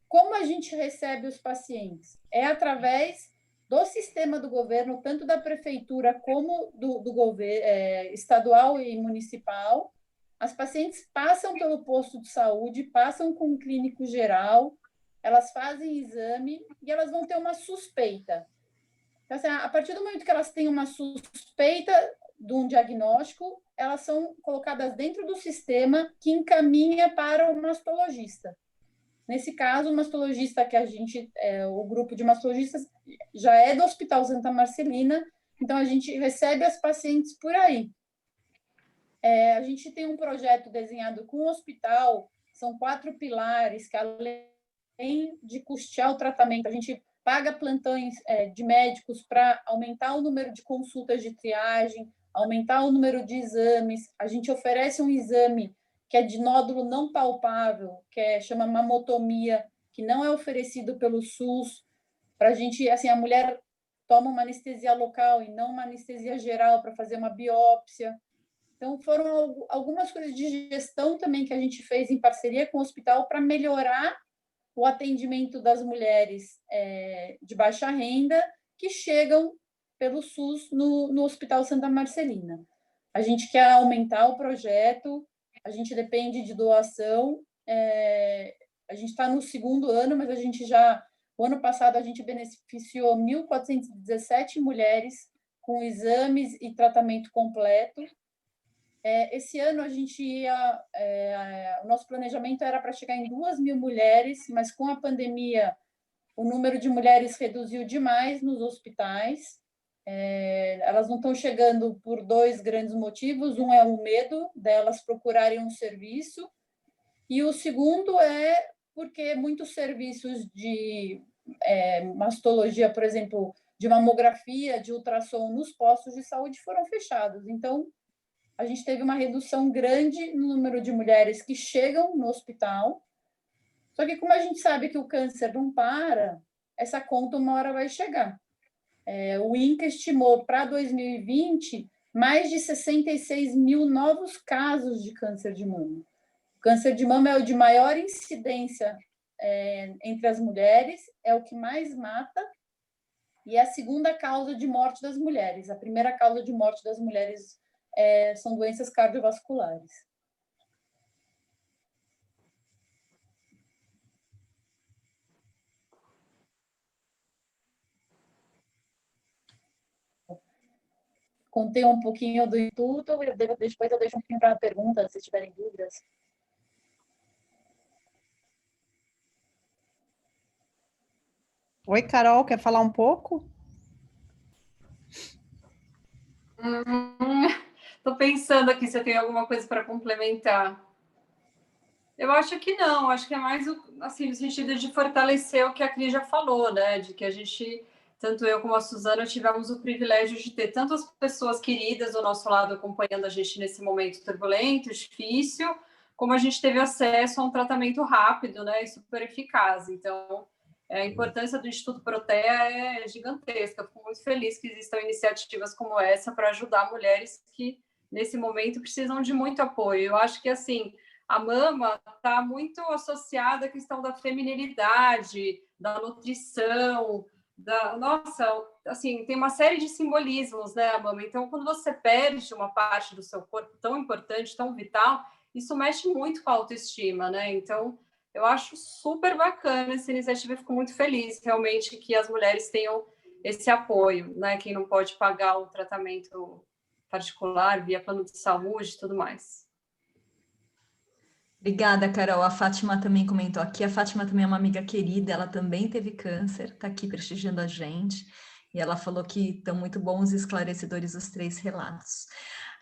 Como a gente recebe os pacientes? É através do sistema do governo, tanto da prefeitura como do governo estadual e municipal. As pacientes passam pelo posto de saúde, passam com um clínico geral, elas fazem exame e elas vão ter uma suspeita. Então, assim, a partir do momento que elas têm uma suspeita de um diagnóstico, elas são colocadas dentro do sistema que encaminha para o mastologista. Nesse caso, o mastologista que o grupo de mastologistas já é do Hospital Santa Marcelina, então a gente recebe as pacientes por aí. A gente tem um projeto desenhado com o hospital, são 4 pilares que, além de custear o tratamento, a gente paga plantões de médicos para aumentar o número de consultas de triagem, aumentar o número de exames, a gente oferece um exame que é de nódulo não palpável, chama mamotomia, que não é oferecido pelo SUS, para a gente, assim, a mulher toma uma anestesia local e não uma anestesia geral para fazer uma biópsia. Então, foram algumas coisas de gestão também que a gente fez em parceria com o hospital para melhorar o atendimento das mulheres de baixa renda que chegam pelo SUS no Hospital Santa Marcelina. A gente quer aumentar o projeto, a gente depende de doação, a gente está no 2º ano, mas o ano passado a gente beneficiou 1.417 mulheres com exames e tratamento completo. Esse ano a gente o nosso planejamento era para chegar em 2.000 mulheres, mas com a pandemia o número de mulheres reduziu demais nos hospitais. Elas não estão chegando por 2 grandes motivos. Um é o medo delas procurarem um serviço, e o segundo é porque muitos serviços de mastologia, por exemplo, de mamografia, de ultrassom nos postos de saúde foram fechados. Então, a gente teve uma redução grande no número de mulheres que chegam no hospital. Só que, como a gente sabe que o câncer não para, essa conta uma hora vai chegar. O INCA estimou para 2020 mais de 66 mil novos casos de câncer de mama. O câncer de mama é o de maior incidência entre as mulheres, é o que mais mata e é a 2ª causa de morte das mulheres. A primeira causa de morte das mulheres são doenças cardiovasculares. Contei um pouquinho do Instituto, depois eu deixo um pouquinho para a pergunta, se tiverem dúvidas. Oi, Carol, quer falar um pouco? Estou pensando aqui se eu tenho alguma coisa para complementar. Eu acho que não, acho que é mais assim, no sentido de fortalecer o que a Cris já falou, né? De que a gente, tanto eu como a Suzana, tivemos o privilégio de ter tantas pessoas queridas do nosso lado acompanhando a gente nesse momento turbulento, difícil, como a gente teve acesso a um tratamento rápido, né? E super eficaz. Então, a importância do Instituto Protea é gigantesca. Fico muito feliz que existam iniciativas como essa para ajudar mulheres que, nesse momento, precisam de muito apoio. Eu acho que, assim, a mama está muito associada à questão da feminilidade, da nutrição, nossa, assim, tem uma série de simbolismos, né, a mama? Então, quando você perde uma parte do seu corpo tão importante, tão vital, isso mexe muito com a autoestima, né? Então, eu acho super bacana essa iniciativa, eu fico muito feliz, realmente, que as mulheres tenham esse apoio, né? Quem não pode pagar o tratamento particular via plano de saúde e tudo mais. Obrigada, Carol. A Fátima também comentou aqui. A Fátima também é uma amiga querida, ela também teve câncer, está aqui prestigiando a gente. E ela falou que estão muito bons e esclarecedores os 3 relatos.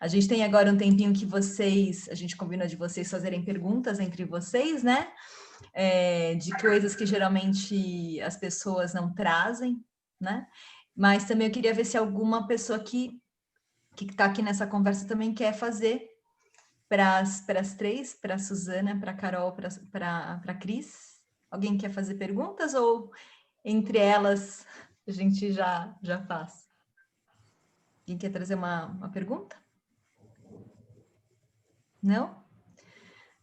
A gente tem agora um tempinho que a gente combinou de vocês fazerem perguntas entre vocês, né? De coisas que geralmente as pessoas não trazem, né? Mas também eu queria ver se alguma pessoa que está aqui nessa conversa também quer fazer para as 3, para a Suzana, para a Carol, para a Cris. Alguém quer fazer perguntas ou entre elas a gente já faz? Alguém quer trazer uma pergunta? Não?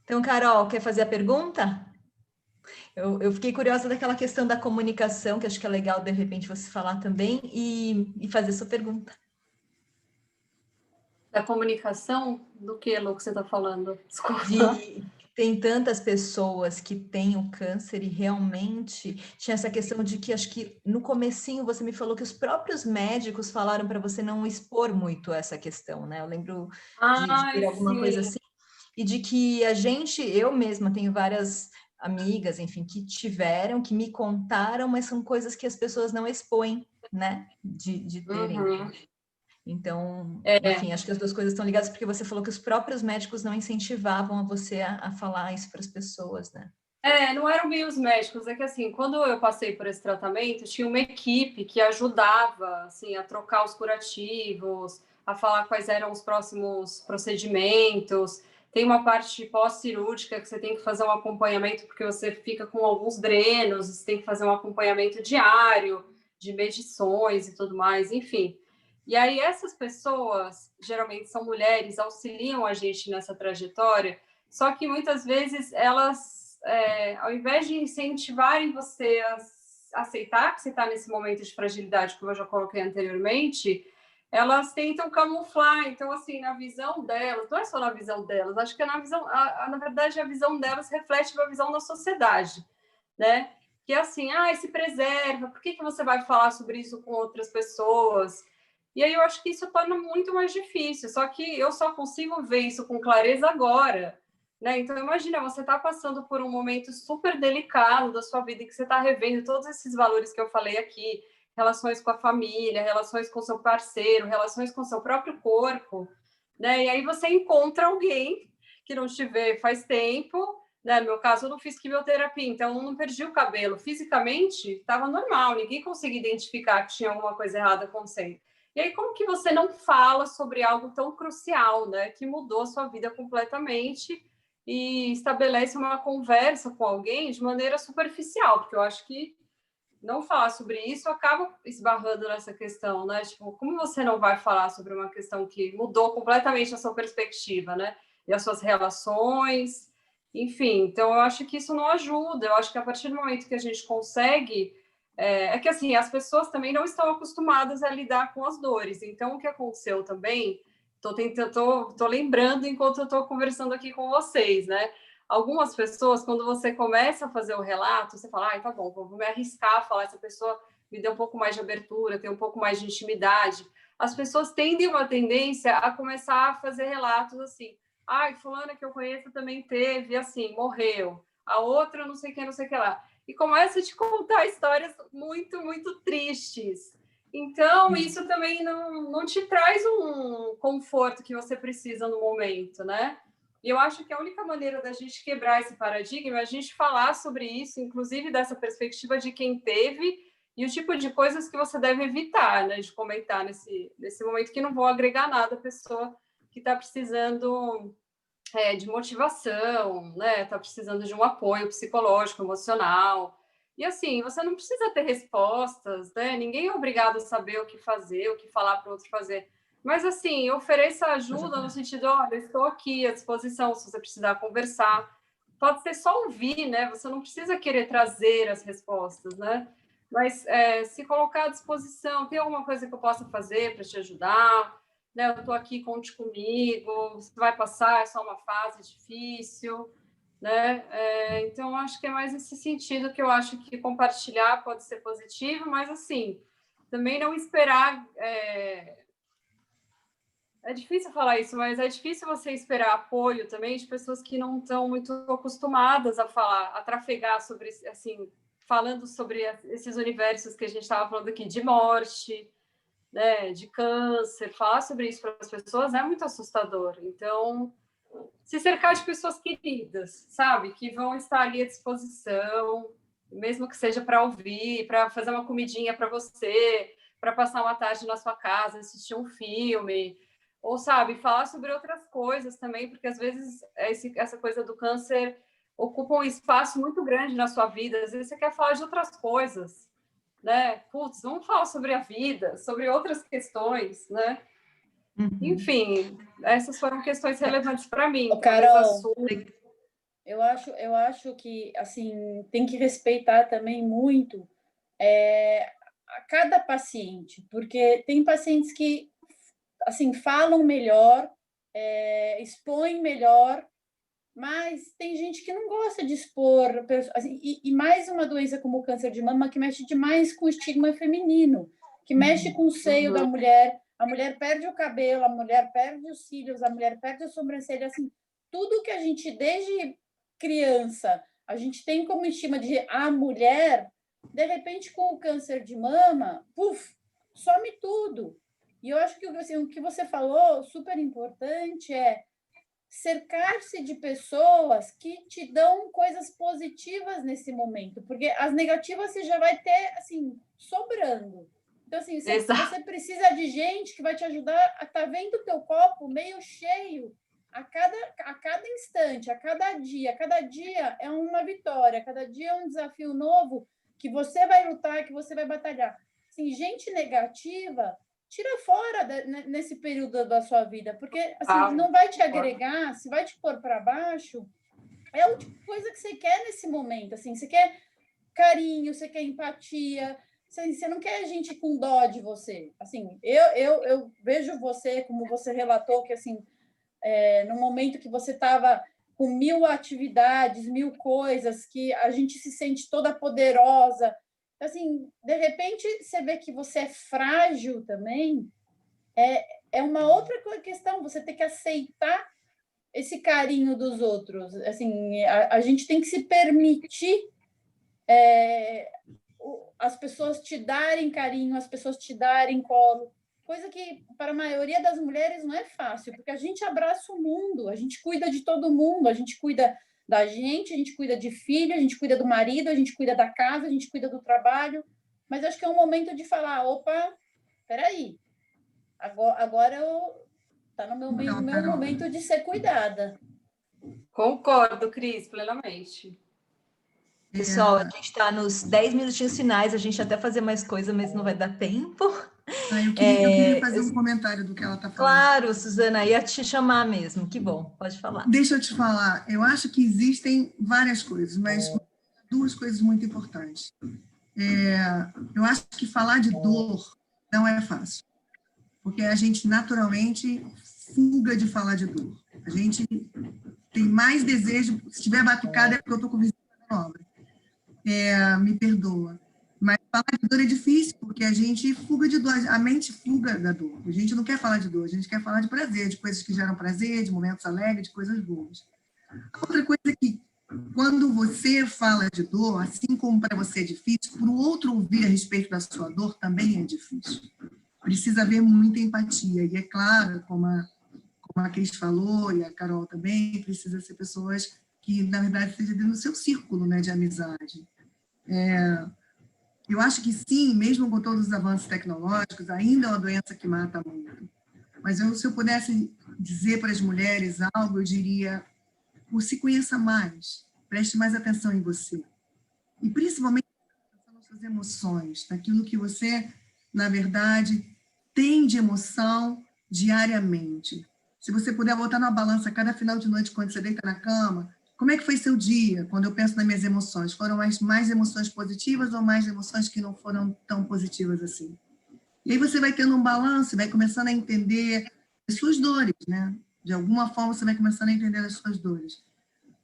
Então, Carol, quer fazer a pergunta? Eu fiquei curiosa daquela questão da comunicação, que acho que é legal, de repente, você falar também e fazer sua pergunta. Da comunicação? Do que, Lu, que você está falando? Desculpa. Tem tantas pessoas que têm o câncer e realmente tinha essa questão de que acho que no comecinho você me falou que os próprios médicos falaram para você não expor muito essa questão, né? Eu lembro de ter alguma coisa assim, e de que eu mesma tenho várias amigas, enfim, que me contaram, mas são coisas que as pessoas não expõem, né? De terem. Uhum. Então, enfim, acho que as 2 coisas estão ligadas, porque você falou que os próprios médicos não incentivavam a você a falar isso para as pessoas, né? Não eram bem os médicos, é que assim, quando eu passei por esse tratamento, tinha uma equipe que ajudava, assim, a trocar os curativos, a falar quais eram os próximos procedimentos. Tem uma parte pós-cirúrgica que você tem que fazer um acompanhamento, porque você fica com alguns drenos, você tem que fazer um acompanhamento diário, de medições e tudo mais, enfim. E aí essas pessoas, geralmente são mulheres, auxiliam a gente nessa trajetória, só que muitas vezes elas, ao invés de incentivarem você a aceitar que você está nesse momento de fragilidade, como eu já coloquei anteriormente, elas tentam camuflar. Então, assim, na visão delas, não é só na visão delas, acho que na verdade, a visão delas reflete a visão da sociedade, né? Que é assim, se preserva, por que você vai falar sobre isso com outras pessoas? E aí eu acho que isso torna muito mais difícil, só que eu só consigo ver isso com clareza agora, né? Então, imagina, você está passando por um momento super delicado da sua vida, em que você está revendo todos esses valores que eu falei aqui, relações com a família, relações com o seu parceiro, relações com o seu próprio corpo, né? E aí você encontra alguém que não te vê faz tempo, né? No meu caso, eu não fiz quimioterapia, então eu não perdi o cabelo. Fisicamente, estava normal, ninguém conseguia identificar que tinha alguma coisa errada acontecendo. E aí, como que você não fala sobre algo tão crucial, né? Que mudou a sua vida completamente e estabelece uma conversa com alguém de maneira superficial, porque eu acho que não falar sobre isso acaba esbarrando nessa questão, né? Tipo, como você não vai falar sobre uma questão que mudou completamente a sua perspectiva, né? E as suas relações, enfim. Então, eu acho que isso não ajuda. Eu acho que a partir do momento que a gente consegue... que, assim, as pessoas também não estão acostumadas a lidar com as dores. Então, o que aconteceu também... Tô lembrando enquanto eu estou conversando aqui com vocês, né? Algumas pessoas, quando você começa a fazer o relato, você fala, tá bom, vou me arriscar a falar, essa pessoa me deu um pouco mais de abertura, tem um pouco mais de intimidade. As pessoas tendem uma tendência a começar a fazer relatos assim, fulana que eu conheço também teve, assim, morreu. A outra não sei o que lá. E começa a te contar histórias muito, muito tristes. Então, isso também não te traz um conforto que você precisa no momento, né? E eu acho que a única maneira da gente quebrar esse paradigma é a gente falar sobre isso, inclusive dessa perspectiva de quem teve e o tipo de coisas que você deve evitar, né, de comentar nesse momento, que não vão agregar nada à pessoa que está precisando de motivação, né, está precisando de um apoio psicológico, emocional. E assim, você não precisa ter respostas, né? Ninguém é obrigado a saber o que fazer, o que falar para o outro fazer. Mas assim, ofereça ajuda no sentido, olha, estou aqui à disposição se você precisar conversar. Pode ser só ouvir, né? Você não precisa querer trazer as respostas, né? Mas se colocar à disposição, tem alguma coisa que eu possa fazer para te ajudar? Né? Eu estou aqui, conte comigo, você vai passar, é só uma fase difícil. Né? Então, acho que é mais nesse sentido que eu acho que compartilhar pode ser positivo, mas, assim, também não esperar... É difícil falar isso, mas é difícil você esperar apoio também de pessoas que não estão muito acostumadas a falar, a trafegar sobre, assim, falando sobre esses universos que a gente estava falando aqui, de morte, né, de câncer. Falar sobre isso para as pessoas é muito assustador. Então... se cercar de pessoas queridas, sabe? Que vão estar ali à disposição, mesmo que seja para ouvir, para fazer uma comidinha para você, para passar uma tarde na sua casa, assistir um filme, ou, sabe, falar sobre outras coisas também, porque às vezes essa coisa do câncer ocupa um espaço muito grande na sua vida, às vezes você quer falar de outras coisas, né? Putz, vamos falar sobre a vida, sobre outras questões, né? Enfim, essas foram questões relevantes para mim. Carol, eu acho que assim tem que respeitar também muito a cada paciente, porque tem pacientes que assim falam melhor, expõem melhor, mas tem gente que não gosta de expor, assim, e mais uma doença como o câncer de mama que mexe demais com o estigma feminino, que mexe com o seio da mulher. A mulher perde o cabelo, a mulher perde os cílios, a mulher perde a sobrancelha, assim, tudo que a gente, desde criança, a gente tem como estima de a mulher, de repente, com o câncer de mama, puf, some tudo. E eu acho que assim, o que você falou, super importante, é cercar-se de pessoas que te dão coisas positivas nesse momento, porque as negativas você já vai ter, assim, sobrando. Então, assim, você precisa de gente que vai te ajudar a estar vendo o teu copo meio cheio a cada instante, a cada dia. Cada dia é uma vitória, cada dia é um desafio novo que você vai lutar, que você vai batalhar. Assim, gente negativa, tira fora nesse período da sua vida, porque assim, não vai te agregar, se vai te pôr para baixo, é a última coisa que você quer nesse momento. Assim, você quer carinho, você quer empatia, você não quer gente com dó de você. Assim, eu vejo você, como você relatou, que assim, no momento que você estava com 1000 atividades, 1000 coisas, que a gente se sente toda poderosa. Assim, de repente, você vê que você é frágil também, é uma outra questão, você tem que aceitar esse carinho dos outros. Assim, a gente tem que se permitir as pessoas te darem carinho, as pessoas te darem colo, coisa que para a maioria das mulheres não é fácil, porque a gente abraça o mundo, a gente cuida de todo mundo, a gente cuida da gente, a gente cuida de filho, a gente cuida do marido, a gente cuida da casa, a gente cuida do trabalho, mas acho que é um momento de falar, opa, peraí, agora está no meu momento de ser cuidada. Concordo, Cris, plenamente. Pessoal, a gente está nos 10 minutinhos finais, a gente até fazer mais coisa, mas não vai dar tempo. Eu queria fazer um comentário do que ela está falando. Claro, Suzana, ia te chamar mesmo, que bom, pode falar. Deixa eu te falar, eu acho que existem várias coisas, mas duas coisas muito importantes. Eu acho que falar de dor não é fácil, porque a gente naturalmente fuga de falar de dor. A gente tem mais desejo, se tiver batucada é porque eu estou com visita na obra. Me perdoa. Mas falar de dor é difícil, porque a gente fuga de dor, a mente fuga da dor. A gente não quer falar de dor, a gente quer falar de prazer, de coisas que geram prazer, de momentos alegres, de coisas boas. A outra coisa é que, quando você fala de dor, assim como para você é difícil, para o outro ouvir a respeito da sua dor também é difícil. Precisa haver muita empatia. E é claro, como a a Cris falou, e a Carol também, precisa ser pessoas que, na verdade, estejam dentro do seu círculo, né, de amizade. Eu acho que sim, mesmo com todos os avanços tecnológicos, ainda é uma doença que mata muito. Mas se eu pudesse dizer para as mulheres algo, eu diria: se conheça mais, preste mais atenção em você. E, principalmente, nas suas emoções, naquilo que você, na verdade, tem de emoção diariamente. Se você puder botar na balança cada final de noite, quando você deita na cama, como é que foi seu dia, quando eu penso nas minhas emoções? Foram mais emoções positivas ou mais emoções que não foram tão positivas assim? E aí você vai tendo um balanço, vai começando a entender as suas dores, né? De alguma forma você vai começando a entender as suas dores.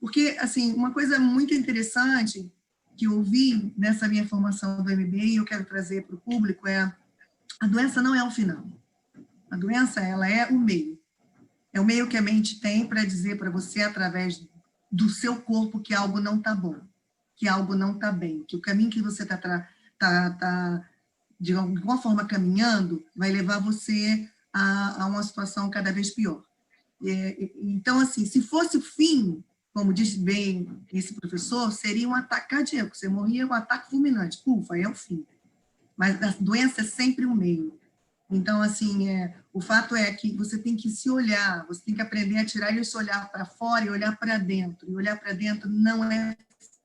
Porque, assim, uma coisa muito interessante que eu ouvi nessa minha formação do MBA e eu quero trazer para o público é: a doença não é o final. A doença, ela é o meio. É o meio que a mente tem para dizer para você, através do seu corpo, que algo não está bom, que algo não está bem, que o caminho que você está de alguma forma caminhando vai levar você a uma situação cada vez pior. Então, assim, se fosse o fim, como disse bem esse professor, seria um ataque cardíaco, você morria com um ataque fulminante, aí é o fim. Mas a doença é sempre o meio. Então, assim, o fato é que você tem que se olhar, você tem que aprender a tirar esse olhar para fora e olhar para dentro. E olhar para dentro não é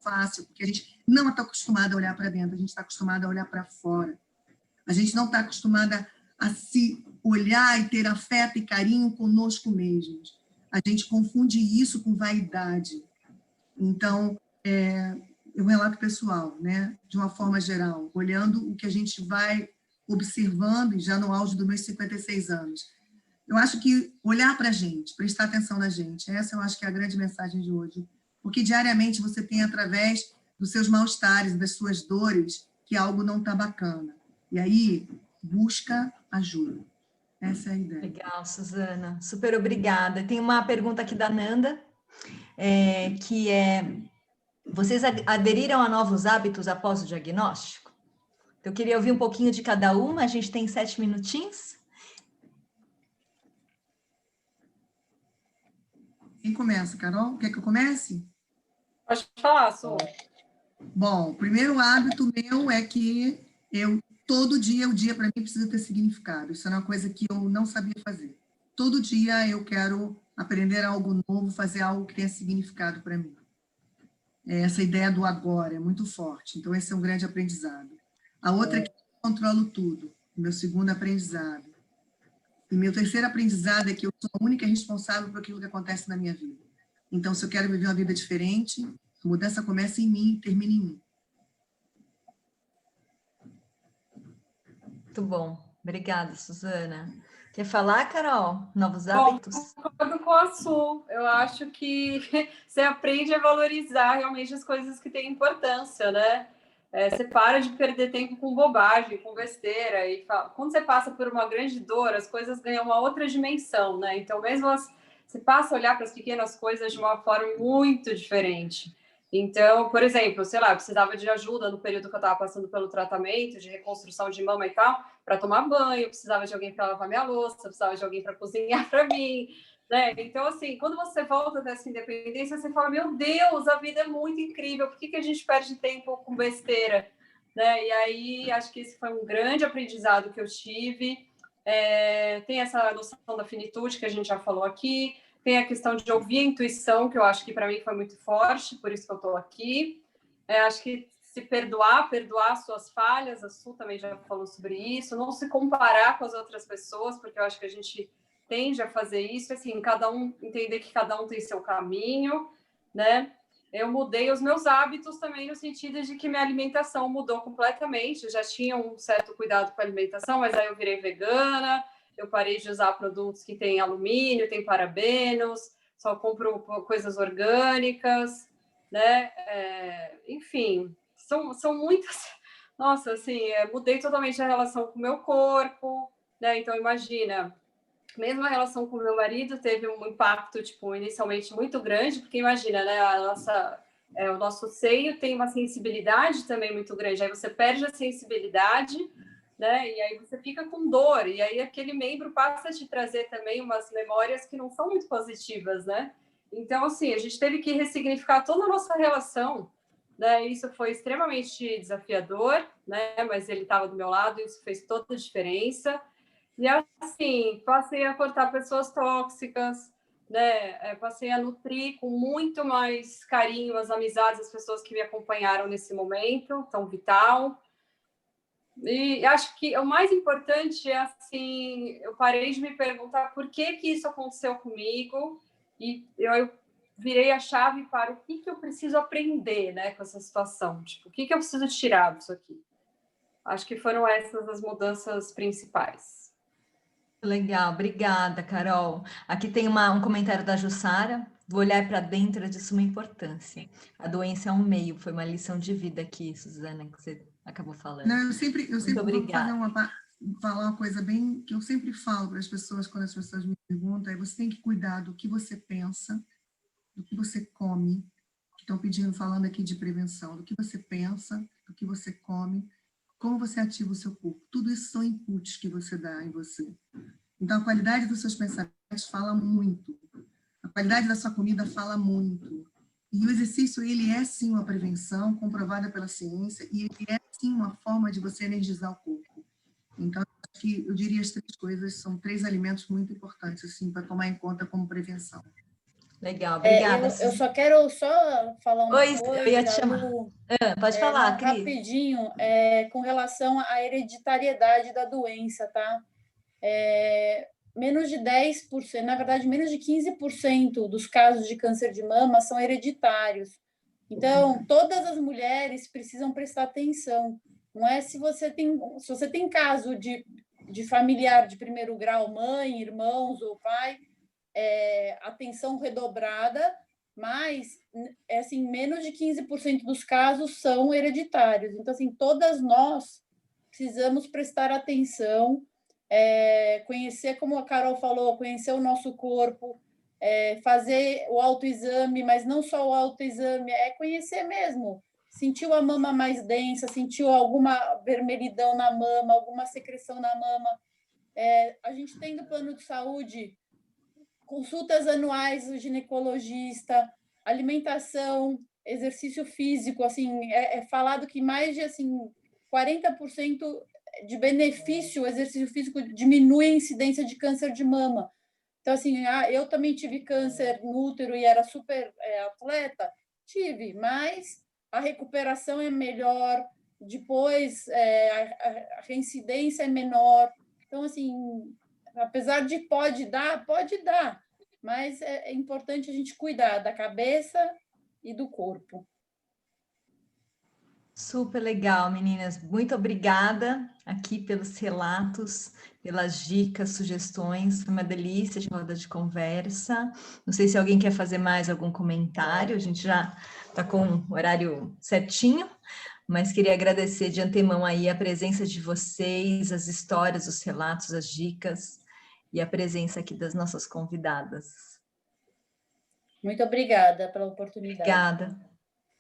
fácil, porque a gente não está acostumada a olhar para dentro, a gente está acostumada a olhar para fora. A gente não está acostumada a se olhar e ter afeto e carinho conosco mesmos. A gente confunde isso com vaidade. Então, um relato pessoal, né? De uma forma geral, olhando o que a gente vai observando, já no auge dos meus 56 anos. Eu acho que olhar para a gente, prestar atenção na gente, essa eu acho que é a grande mensagem de hoje. Porque diariamente você tem, através dos seus mal-estares, das suas dores, que algo não está bacana. E aí, busca ajuda. Essa é a ideia. Legal, Suzana. Super obrigada. Tem uma pergunta aqui da Nanda, que é: vocês aderiram a novos hábitos após o diagnóstico? Eu queria ouvir um pouquinho de cada uma, a gente tem 7 minutinhos. Quem começa, Carol? Quer que eu comece? Pode falar, Su. Bom, o primeiro hábito meu é que todo dia, o dia para mim precisa ter significado. Isso é uma coisa que eu não sabia fazer. Todo dia eu quero aprender algo novo, fazer algo que tenha significado para mim. Essa ideia do agora é muito forte. Então, esse é um grande aprendizado. A outra é que eu controlo tudo. Meu segundo aprendizado. E meu terceiro aprendizado é que eu sou a única responsável por aquilo que acontece na minha vida. Então, se eu quero viver uma vida diferente, a mudança começa em mim e termina em mim. Muito bom. Obrigada, Suzana. Quer falar, Carol? Novos hábitos? Concordo com a Su. Eu acho que você aprende a valorizar realmente as coisas que têm importância, né? Você para de perder tempo com bobagem, com besteira. E quando você passa por uma grande dor, as coisas ganham uma outra dimensão, né? Então, mesmo você passa a olhar para as pequenas coisas de uma forma muito diferente. Então, por exemplo, sei lá, eu precisava de ajuda no período que eu estava passando pelo tratamento de reconstrução de mama e tal, para tomar banho, eu precisava de alguém para lavar minha louça, eu precisava de alguém para cozinhar para mim, né? Então, assim, quando você volta dessa independência, você fala: meu Deus, a vida é muito incrível, por que a gente perde tempo com besteira? Né? E aí, acho que esse foi um grande aprendizado que eu tive. Tem essa noção da finitude que a gente já falou aqui, tem a questão de ouvir a intuição, que eu acho que para mim foi muito forte, por isso que eu estou aqui. Acho que se perdoar suas falhas, a Su também já falou sobre isso, não se comparar com as outras pessoas, porque eu acho que a gente tende a fazer isso, assim, cada um entender que cada um tem seu caminho, né? Eu mudei os meus hábitos também no sentido de que minha alimentação mudou completamente. Eu já tinha um certo cuidado com a alimentação, mas aí eu virei vegana, eu parei de usar produtos que têm alumínio, têm parabenos, só compro coisas orgânicas, né? Enfim, são muitas... Nossa, assim, mudei totalmente a relação com o meu corpo, né? Então, imagina... Mesmo a relação com o meu marido teve um impacto, tipo, inicialmente muito grande, porque imagina, né, o nosso seio tem uma sensibilidade também muito grande, aí você perde a sensibilidade, né? E aí você fica com dor, e aí aquele membro passa a te trazer também umas memórias que não são muito positivas, né? Então, assim, a gente teve que ressignificar toda a nossa relação, né? Isso foi extremamente desafiador, né? Mas ele estava do meu lado, e isso fez toda a diferença. E assim, passei a cortar pessoas tóxicas, né? Passei a nutrir com muito mais carinho as amizades, as pessoas que me acompanharam nesse momento tão vital. E acho que o mais importante é assim, eu parei de me perguntar por que isso aconteceu comigo e eu virei a chave para o que eu preciso aprender, né, com essa situação. Tipo, o que eu preciso tirar disso aqui? Acho que foram essas as mudanças principais. Legal, obrigada, Carol. Aqui tem um comentário da Jussara. Do olhar para dentro é de suma importância. A doença é um meio, foi uma lição de vida aqui, Suzana, que você acabou falando. Não, eu sempre vou obrigada. falar uma coisa bem que eu sempre falo para as pessoas quando as pessoas me perguntam, você tem que cuidar do que você pensa, do que você come, que estão pedindo, falando aqui de prevenção, do que você pensa, do que você come, como você ativa o seu corpo. Tudo isso são inputs que você dá em você. Então, a qualidade dos seus pensamentos fala muito. A qualidade da sua comida fala muito. E o exercício, ele é sim uma prevenção, comprovada pela ciência, e ele é sim uma forma de você energizar o corpo. Então, acho que eu diria as 3 coisas, são 3 alimentos muito importantes, assim, para tomar em conta como prevenção. Legal, obrigada. Eu só quero falar uma coisa. Eu ia te chamar. Pode falar, Cris. Rapidinho, com relação à hereditariedade da doença, tá? Menos de 10%, na verdade, menos de 15% dos casos de câncer de mama são hereditários. Então, todas as mulheres precisam prestar atenção. Não é se você tem caso de familiar de primeiro grau, mãe, irmãos ou pai, atenção redobrada, mas assim, menos de 15% dos casos são hereditários. Então, assim, todas nós precisamos prestar atenção, conhecer, como a Carol falou, conhecer o nosso corpo, fazer o autoexame, mas não só o autoexame, é conhecer mesmo. Sentiu a mama mais densa, sentiu alguma vermelhidão na mama, alguma secreção na mama. A gente tem no plano de saúde consultas anuais do ginecologista, alimentação, exercício físico, assim, é falado que mais de assim 40% de benefício o exercício físico diminui a incidência de câncer de mama. Então, assim, eu também tive câncer no útero e era super atleta, mas a recuperação é melhor, depois a reincidência é menor. Então, assim, apesar de pode dar, mas é importante a gente cuidar da cabeça e do corpo. Super legal, meninas. Muito obrigada aqui pelos relatos, pelas dicas, sugestões. Foi uma delícia de roda de conversa. Não sei se alguém quer fazer mais algum comentário. A gente já está com o horário certinho, mas queria agradecer de antemão aí a presença de vocês, as histórias, os relatos, as dicas e a presença aqui das nossas convidadas. Muito obrigada pela oportunidade. Obrigada.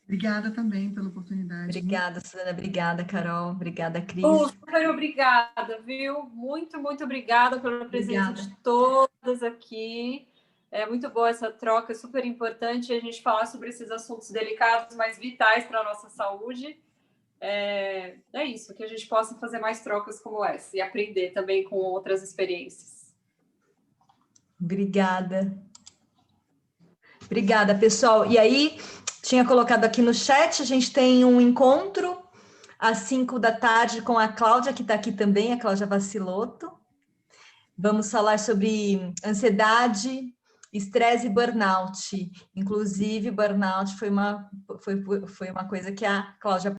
Obrigada também pela oportunidade. Obrigada, Suzana. Obrigada, Carol. Obrigada, Cris. Super obrigada, viu? Muito, muito obrigada pela presença de todas aqui. É muito boa essa troca, super importante a gente falar sobre esses assuntos delicados, mas vitais para a nossa saúde. É isso, que a gente possa fazer mais trocas como essa e aprender também com outras experiências. Obrigada. Obrigada, pessoal. E aí, tinha colocado aqui no chat, a gente tem um encontro às 5 da tarde com a Cláudia, que está aqui também, a Cláudia Vacilotto. Vamos falar sobre ansiedade, estresse e burnout. Inclusive, burnout foi uma coisa que a Cláudia